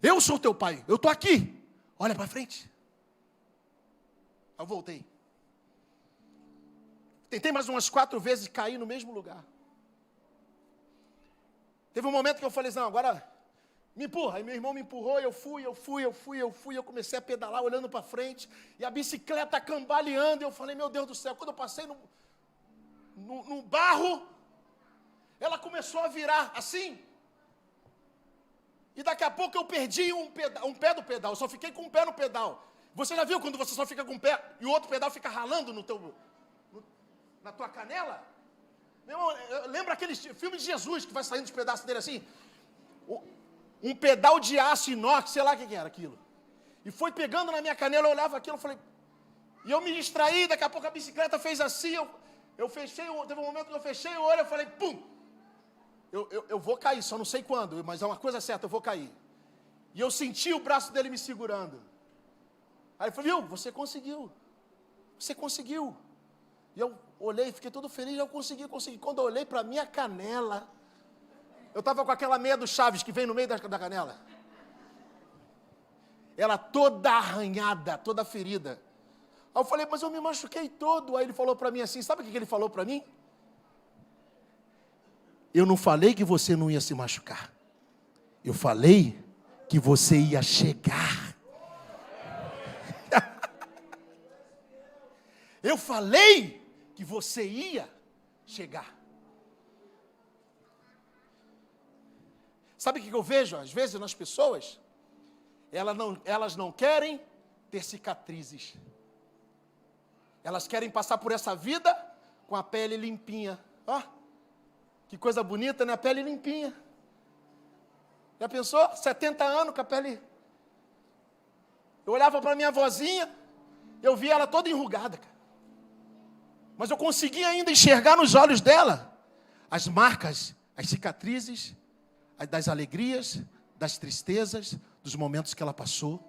Eu sou teu pai, eu estou aqui. Olha para frente. Eu voltei. Tentei mais umas 4 vezes e caí no mesmo lugar. Teve um momento que eu falei assim, não, agora me empurra. Aí meu irmão me empurrou, eu fui, eu comecei a pedalar olhando para frente, e a bicicleta cambaleando, e eu falei, meu Deus do céu, quando eu passei no barro, ela começou a virar assim, e daqui a pouco eu perdi um pé do pedal, eu só fiquei com um pé no pedal. Você já viu quando você só fica com um pé, e o outro pedal fica ralando na tua canela? Meu irmão, lembra aquele filme de Jesus, que vai saindo dos pedaços dele assim? Um pedal de aço inox, sei lá o que era aquilo. E foi pegando na minha canela, eu olhava aquilo, eu falei... E eu me distraí, daqui a pouco a bicicleta fez assim, eu fechei, teve um momento que eu fechei o olho, eu falei, pum! Eu vou cair, só não sei quando, mas é uma coisa certa, eu vou cair. E eu senti o braço dele me segurando. Aí ele falou, viu, você conseguiu. E eu olhei, fiquei todo feliz, eu consegui. Quando eu olhei para a minha canela, eu estava com aquela meia do Chaves que vem no meio da canela. Ela toda arranhada, toda ferida. Aí eu falei, mas eu me machuquei todo. Aí ele falou para mim assim, sabe o que ele falou para mim? Eu não falei que você não ia se machucar. Eu falei que você ia chegar. Eu falei que você ia chegar. Sabe o que eu vejo, às vezes, nas pessoas? Elas não querem ter cicatrizes. Elas querem passar por essa vida com a pele limpinha. Ó, que coisa bonita, né? A pele limpinha. Já pensou? 70 anos com a pele... Eu olhava para minha vozinha, eu via ela toda enrugada, cara. Mas eu conseguia ainda enxergar nos olhos dela as marcas, as cicatrizes, das alegrias, das tristezas, dos momentos que ela passou.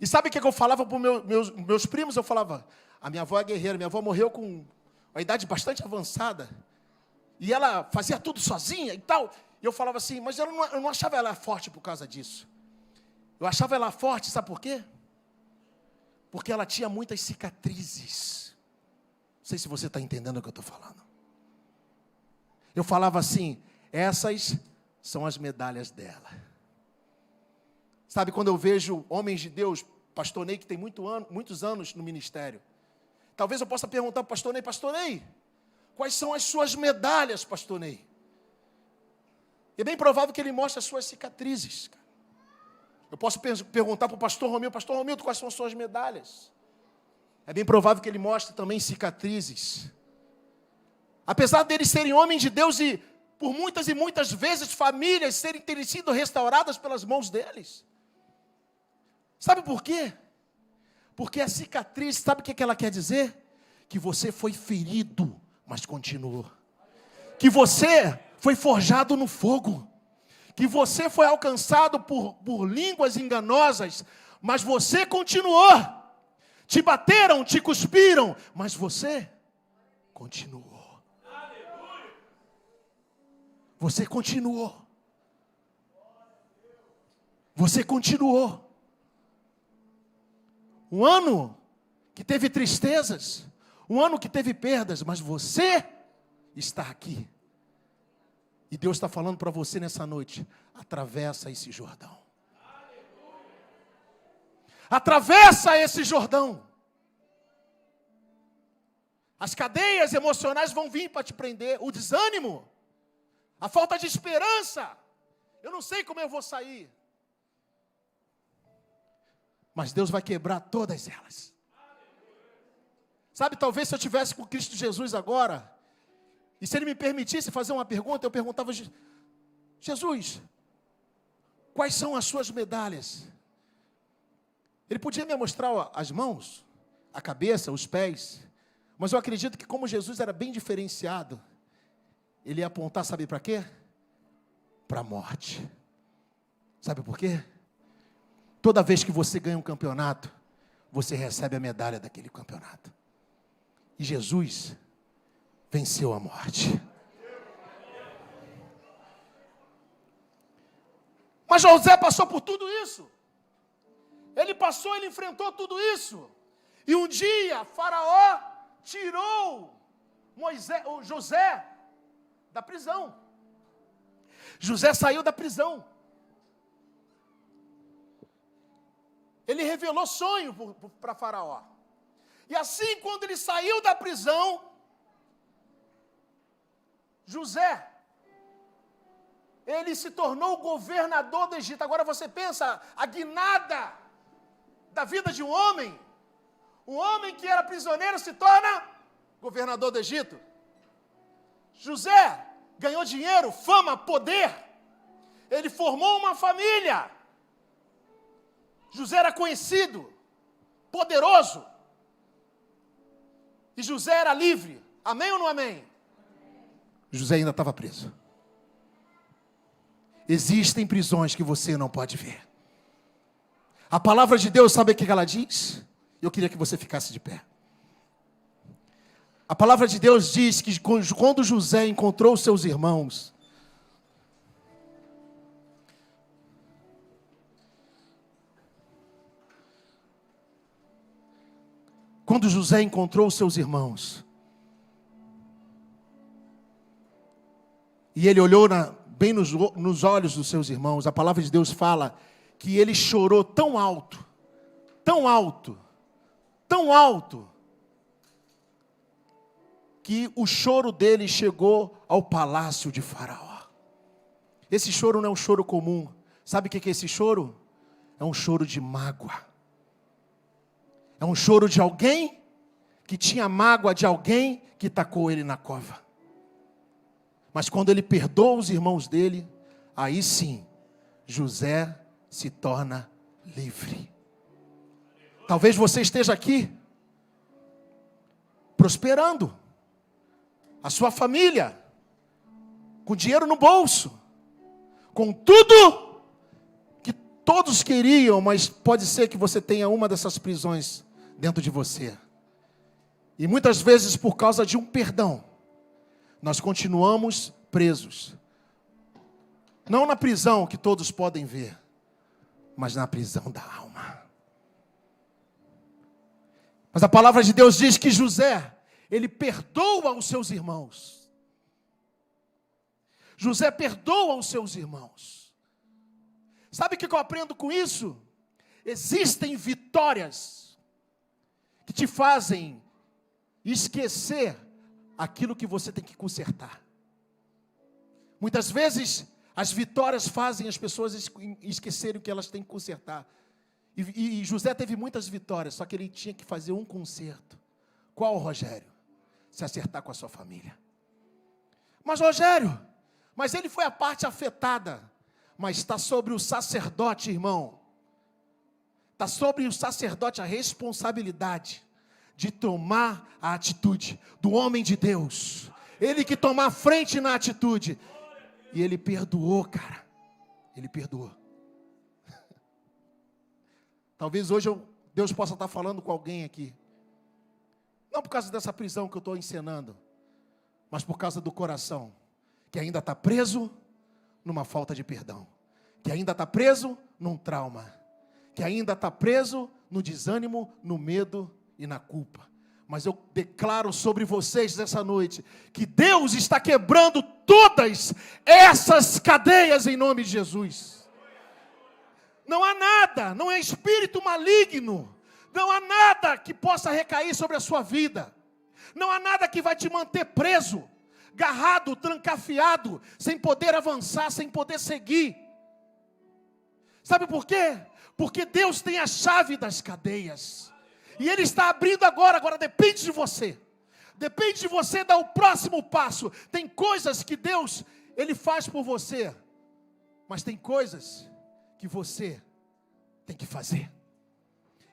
E sabe o que eu falava para os meus primos? Eu falava, a minha avó é guerreira, minha avó morreu com uma idade bastante avançada. E ela fazia tudo sozinha e tal. E eu falava assim, mas eu não achava ela forte por causa disso. Eu achava ela forte, sabe por quê? Porque ela tinha muitas cicatrizes. Não sei se você está entendendo o que eu estou falando. Eu falava assim, essas são as medalhas dela. Sabe, quando eu vejo homens de Deus, pastor Ney, que tem muitos anos no ministério, talvez eu possa perguntar para o pastor Ney, quais são as suas medalhas, pastor Ney? É bem provável que ele mostre as suas cicatrizes. Eu posso perguntar para o pastor Romildo, quais são as suas medalhas? É bem provável que ele mostre também cicatrizes. Apesar deles serem homens de Deus e por muitas e muitas vezes famílias terem sido restauradas pelas mãos deles. Sabe por quê? Porque a cicatriz, sabe o que ela quer dizer? Que você foi ferido, mas continuou. Que você foi forjado no fogo. Que você foi alcançado por línguas enganosas, mas você continuou. Te bateram, te cuspiram, mas você continuou. Você continuou. Você continuou. Um ano que teve tristezas, um ano que teve perdas, mas você está aqui. E Deus está falando para você nessa noite, atravessa esse Jordão. Atravessa esse Jordão. As cadeias emocionais vão vir para te prender, o desânimo, a falta de esperança. Eu não sei como eu vou sair. Mas Deus vai quebrar todas elas. Sabe, talvez se eu estivesse com Cristo Jesus agora, e se Ele me permitisse fazer uma pergunta, eu perguntava, Jesus, quais são as suas medalhas? Ele podia me mostrar as mãos, a cabeça, os pés, mas eu acredito que como Jesus era bem diferenciado, Ele ia apontar, sabe para quê? Para a morte. Sabe por quê? Toda vez que você ganha um campeonato, você recebe a medalha daquele campeonato. E Jesus venceu a morte. Mas José passou por tudo isso. Ele enfrentou tudo isso. E um dia, Faraó tirou José da prisão. José saiu da prisão. Ele revelou sonho para Faraó. E assim, quando ele saiu da prisão, José, ele se tornou governador do Egito. Agora você pensa, a guinada da vida de um homem que era prisioneiro se torna governador do Egito. José ganhou dinheiro, fama, poder. Ele formou uma família. José era conhecido, poderoso. E José era livre. Amém ou não amém? José ainda estava preso. Existem prisões que você não pode ver. A palavra de Deus, sabe o que ela diz? Eu queria que você ficasse de pé. A palavra de Deus diz que quando José encontrou seus irmãos, e ele olhou bem nos olhos dos seus irmãos, a palavra de Deus fala que ele chorou tão alto, tão alto, tão alto, que o choro dele chegou ao palácio de Faraó. Esse choro não é um choro comum. Sabe o que é esse choro? É um choro de mágoa. É um choro de alguém que tinha mágoa de alguém que tacou ele na cova. Mas quando ele perdoa os irmãos dele, aí sim, José se torna livre. Talvez você esteja aqui, prosperando, a sua família, com dinheiro no bolso, com tudo que Todos queriam, mas pode ser que você tenha uma dessas prisões dentro de você. E muitas vezes, por causa de um perdão, nós continuamos presos. Não na prisão que todos podem ver, mas na prisão da alma. Mas a palavra de Deus diz que José, ele perdoa os seus irmãos. José perdoa os seus irmãos. Sabe o que eu aprendo com isso? Existem vitórias que te fazem esquecer aquilo que você tem que consertar. Muitas vezes, as vitórias fazem as pessoas esquecerem o que elas têm que consertar. E José teve muitas vitórias, só que ele tinha que fazer um conserto. Qual, Rogério? Se acertar com a sua família. Mas, Rogério, mas ele foi a parte afetada. Mas está sobre o sacerdote, irmão. Está sobre o sacerdote a responsabilidade de tomar a atitude do homem de Deus. Ele que tomar a frente na atitude. E ele perdoou, cara. Ele perdoou. Talvez hoje Deus possa estar falando com alguém aqui. Não por causa dessa prisão que eu estou encenando, mas por causa do coração, que ainda está preso numa falta de perdão, que ainda está preso num trauma, que ainda está preso no desânimo, no medo e na culpa. Mas eu declaro sobre vocês nessa noite, que Deus está quebrando todas essas cadeias em nome de Jesus. Não há nada, não é espírito maligno, não há nada que possa recair sobre a sua vida, não há nada que vai te manter preso, garrado, trancafiado, sem poder avançar, sem poder seguir. Sabe por quê? Porque Deus tem a chave das cadeias, e Ele está abrindo agora depende de você. Depende de você dar o próximo passo. Tem coisas que Deus, Ele faz por você, mas tem coisas que você tem que fazer.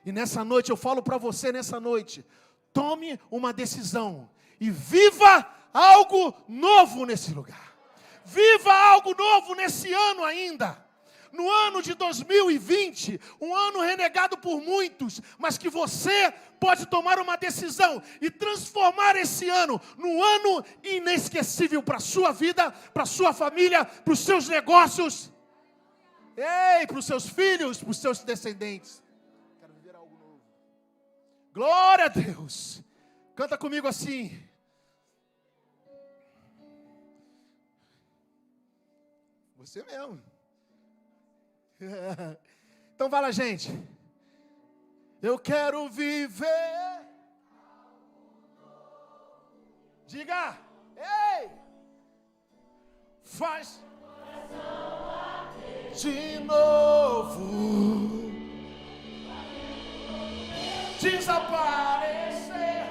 E nessa noite, eu falo para você nessa noite, tome uma decisão e viva algo novo nesse lugar. Viva algo novo nesse ano ainda. No ano de 2020, um ano renegado por muitos, mas que você pode tomar uma decisão e transformar esse ano num ano inesquecível para a sua vida, para a sua família, para os seus negócios, para os seus filhos, para os seus descendentes. Quero viver algo novo. Glória a Deus. Canta comigo assim. Você mesmo. Então vai lá, gente. Eu quero viver. Diga. Ei. Faz de novo. Desaparecer.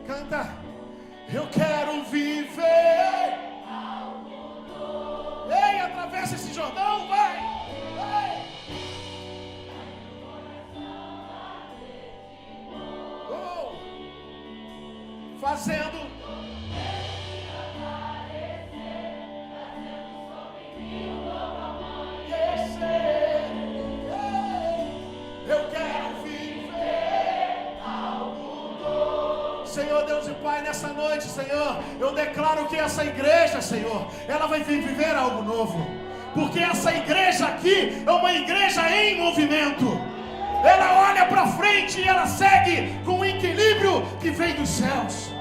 Canta. Eu quero viver. Ei, atravessa esse Jordão, vai! Oh. Fazendo eu quero viver algo novo. Senhor Deus e Pai, nessa noite, Senhor, eu declaro que essa igreja, Senhor, ela vai viver algo novo, porque essa igreja aqui é uma igreja em movimento. Ela olha para frente e ela segue com o equilíbrio que vem dos céus.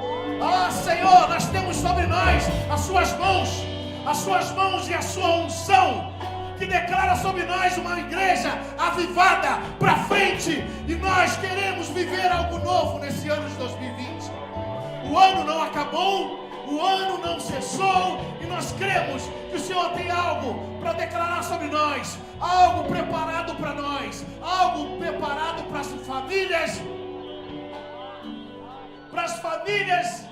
Ah, Senhor, nós temos sobre nós as suas mãos e a sua unção, que declara sobre nós uma igreja avivada para frente, e nós queremos viver algo novo nesse ano de 2020. O ano não acabou, o ano não cessou, e nós cremos que o Senhor tem algo para declarar sobre nós, algo preparado para nós, algo preparado para as famílias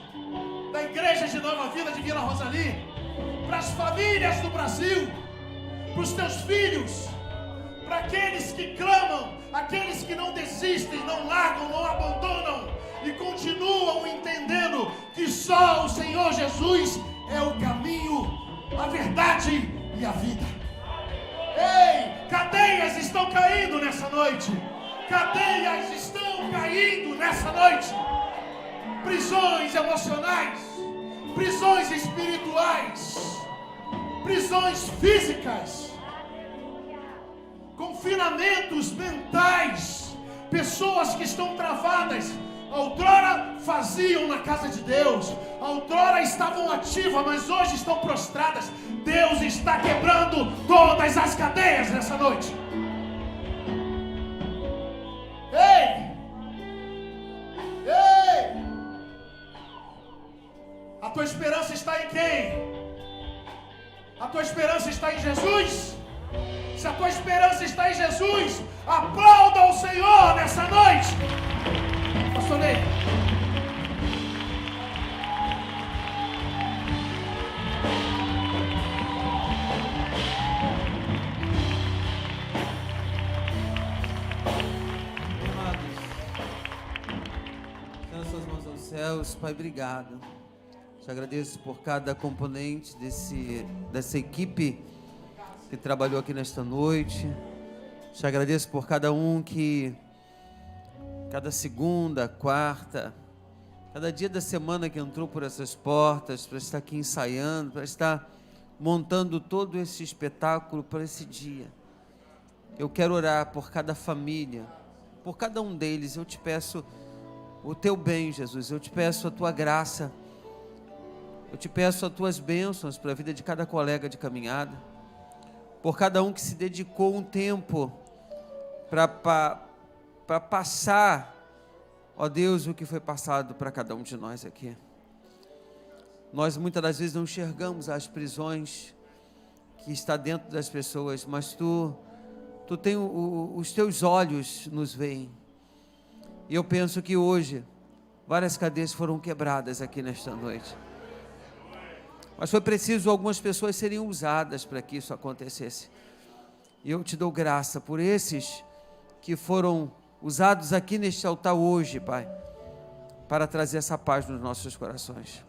da Igreja de Nova Vida de Vila Rosali, para as famílias do Brasil, para os teus filhos, para aqueles que clamam, aqueles que não desistem, não largam, não abandonam e continuam entendendo que só o Senhor Jesus é o caminho, a verdade e a vida. Ei, cadeias estão caindo nessa noite. Cadeias estão caindo nessa noite. Prisões emocionais, prisões espirituais, prisões físicas, confinamentos mentais, pessoas que estão travadas. Outrora faziam na casa de Deus, outrora estavam ativas, mas hoje estão prostradas. Deus está quebrando todas as cadeias nessa noite. Ei! Ei! A tua esperança está em quem? A tua esperança está em Jesus? Se a tua esperança está em Jesus, aplauda o Senhor nessa noite. Pastor Ney. Estendo suas mãos aos céus. Pai, obrigado. Te agradeço por cada componente dessa equipe que trabalhou aqui nesta noite. Te agradeço por cada um que, cada segunda, quarta, cada dia da semana que entrou por essas portas, para estar aqui ensaiando, para estar montando todo esse espetáculo para esse dia. Eu quero orar por cada família, por cada um deles. Eu te peço o teu bem, Jesus. Eu te peço a tua graça. Eu te peço as tuas bênçãos para a vida de cada colega de caminhada, por cada um que se dedicou um tempo para passar, ó Deus, o que foi passado para cada um de nós aqui. Nós muitas das vezes não enxergamos as prisões que está dentro das pessoas, mas tu tem os teus olhos nos veem. E eu penso que hoje várias cadeias foram quebradas aqui nesta noite. Mas foi preciso algumas pessoas serem usadas para que isso acontecesse. E eu te dou graça por esses que foram usados aqui neste altar hoje, Pai, para trazer essa paz nos nossos corações,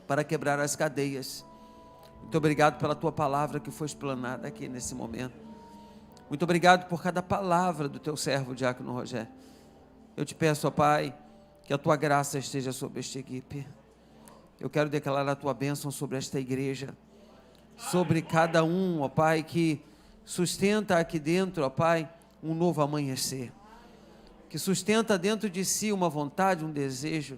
para quebrar as cadeias. Muito obrigado pela tua palavra que foi explanada aqui nesse momento. Muito obrigado por cada palavra do teu servo, Diácono Rogério. Eu te peço, ó Pai, que a tua graça esteja sobre esta equipe. Eu quero declarar a tua bênção sobre esta igreja, sobre cada um, ó Pai, que sustenta aqui dentro, ó Pai, um novo amanhecer, que sustenta dentro de si uma vontade, um desejo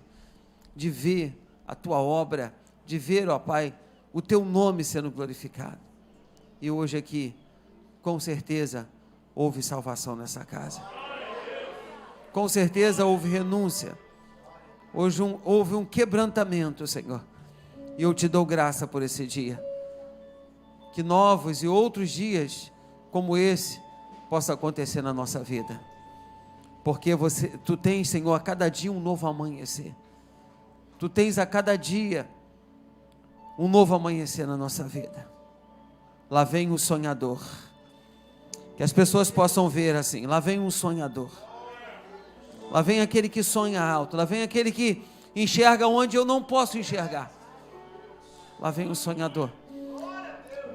de ver a tua obra, de ver, ó Pai, o teu nome sendo glorificado. E hoje aqui, com certeza, houve salvação nessa casa. Com certeza houve renúncia. Hoje houve um quebrantamento, Senhor. E eu te dou graça por esse dia. Que novos e outros dias como esse possam acontecer na nossa vida. Porque tu tens, Senhor, a cada dia um novo amanhecer. Tu tens a cada dia um novo amanhecer na nossa vida. Lá vem o sonhador. Que as pessoas possam ver assim, lá vem um sonhador. Lá vem aquele que sonha alto, lá vem aquele que enxerga onde eu não posso enxergar. Lá vem o sonhador.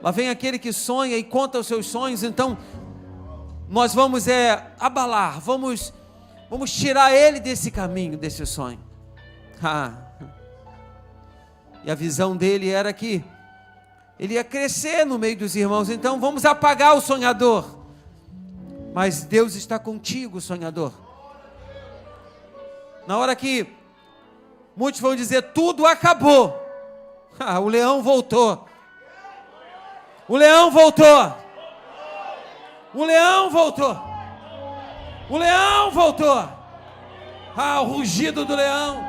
Lá vem aquele que sonha e conta os seus sonhos. Então, nós vamos abalar, vamos tirar ele desse caminho, desse sonho. E a visão dele era que ele ia crescer no meio dos irmãos. Então, vamos apagar o sonhador. Mas Deus está contigo, sonhador. Na hora que muitos vão dizer tudo acabou, o leão voltou. O leão voltou. O leão voltou. O leão voltou. O rugido do leão.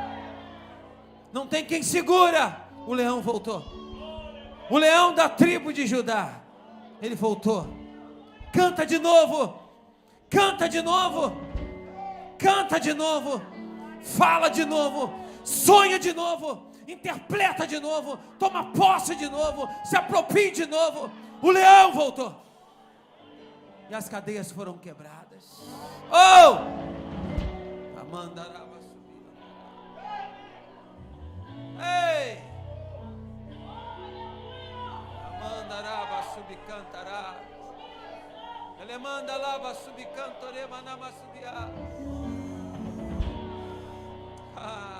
Não tem quem segura. O leão voltou. O leão da tribo de Judá. Ele voltou. Canta de novo. Canta de novo. Canta de novo. Fala de novo, sonha de novo, interpreta de novo, toma posse de novo, se aproprie de novo. O leão voltou e as cadeias foram quebradas. Amandaraba subir. Ei! Manda lava subicantore manama subia.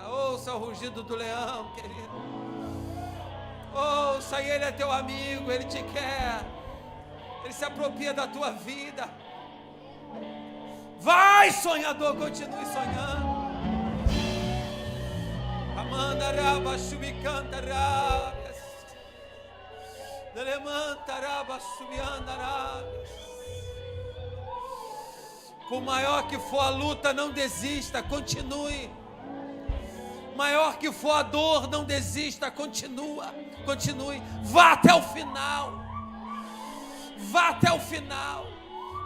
Ouça o rugido do leão, querido. Ouça, ele é teu amigo, ele te quer. Ele se apropria da tua vida. Vai, sonhador, continue sonhando. Amanda raba subicanta rabias. Delemanta raba subianda rabias. Por maior que for a luta, não desista, continue. Maior que for a dor, não desista, continue. Vá até o final. Vá até o final.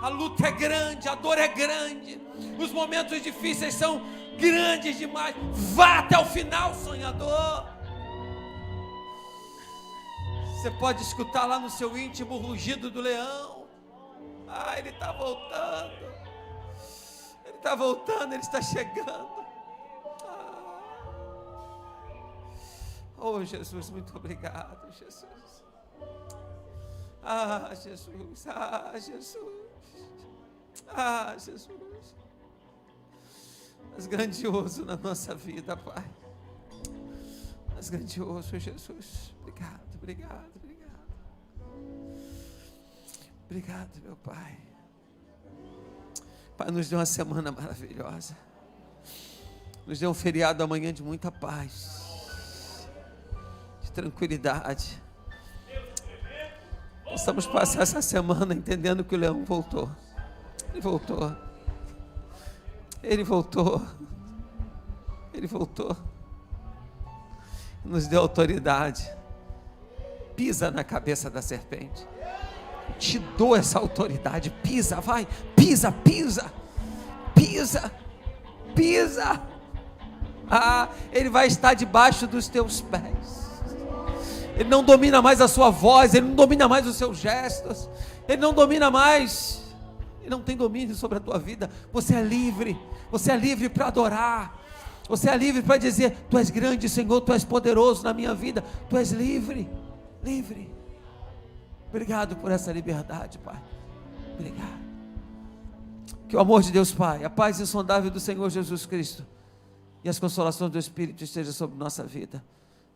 A luta é grande, a dor é grande. Os momentos difíceis são grandes demais. Vá até o final, sonhador. Você pode escutar lá no seu íntimo o rugido do leão. Ele está voltando. Ele está voltando, ele está chegando. Oh, Jesus, muito obrigado, Jesus. Jesus. Jesus. Mas grandioso na nossa vida, Pai. Mas grandioso, Jesus. Obrigado. Obrigado, meu Pai. Pai, nos deu uma semana maravilhosa. Nos deu um feriado amanhã de muita paz, de tranquilidade. Possamos passar essa semana entendendo que o leão voltou. Ele voltou. Nos deu autoridade. Pisa na cabeça da serpente. Te dou essa autoridade. Pisa, vai. Pisa. Ele vai estar debaixo dos teus pés. Ele não domina mais a sua voz. Ele não domina mais os seus gestos. Ele não domina mais. Ele não tem domínio sobre a tua vida. Você é livre. Você é livre para adorar. Você é livre para dizer: Tu és grande, Senhor, Tu és poderoso na minha vida. Tu és livre. Obrigado por essa liberdade, Pai. Obrigado. Que o amor de Deus Pai, a paz insondável do Senhor Jesus Cristo e as consolações do Espírito estejam sobre nossa vida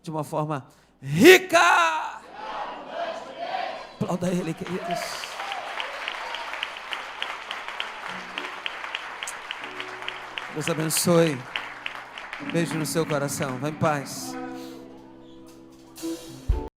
de uma forma rica. Aplauda Ele, queridos. Deus abençoe. Um beijo no seu coração. Vai em paz.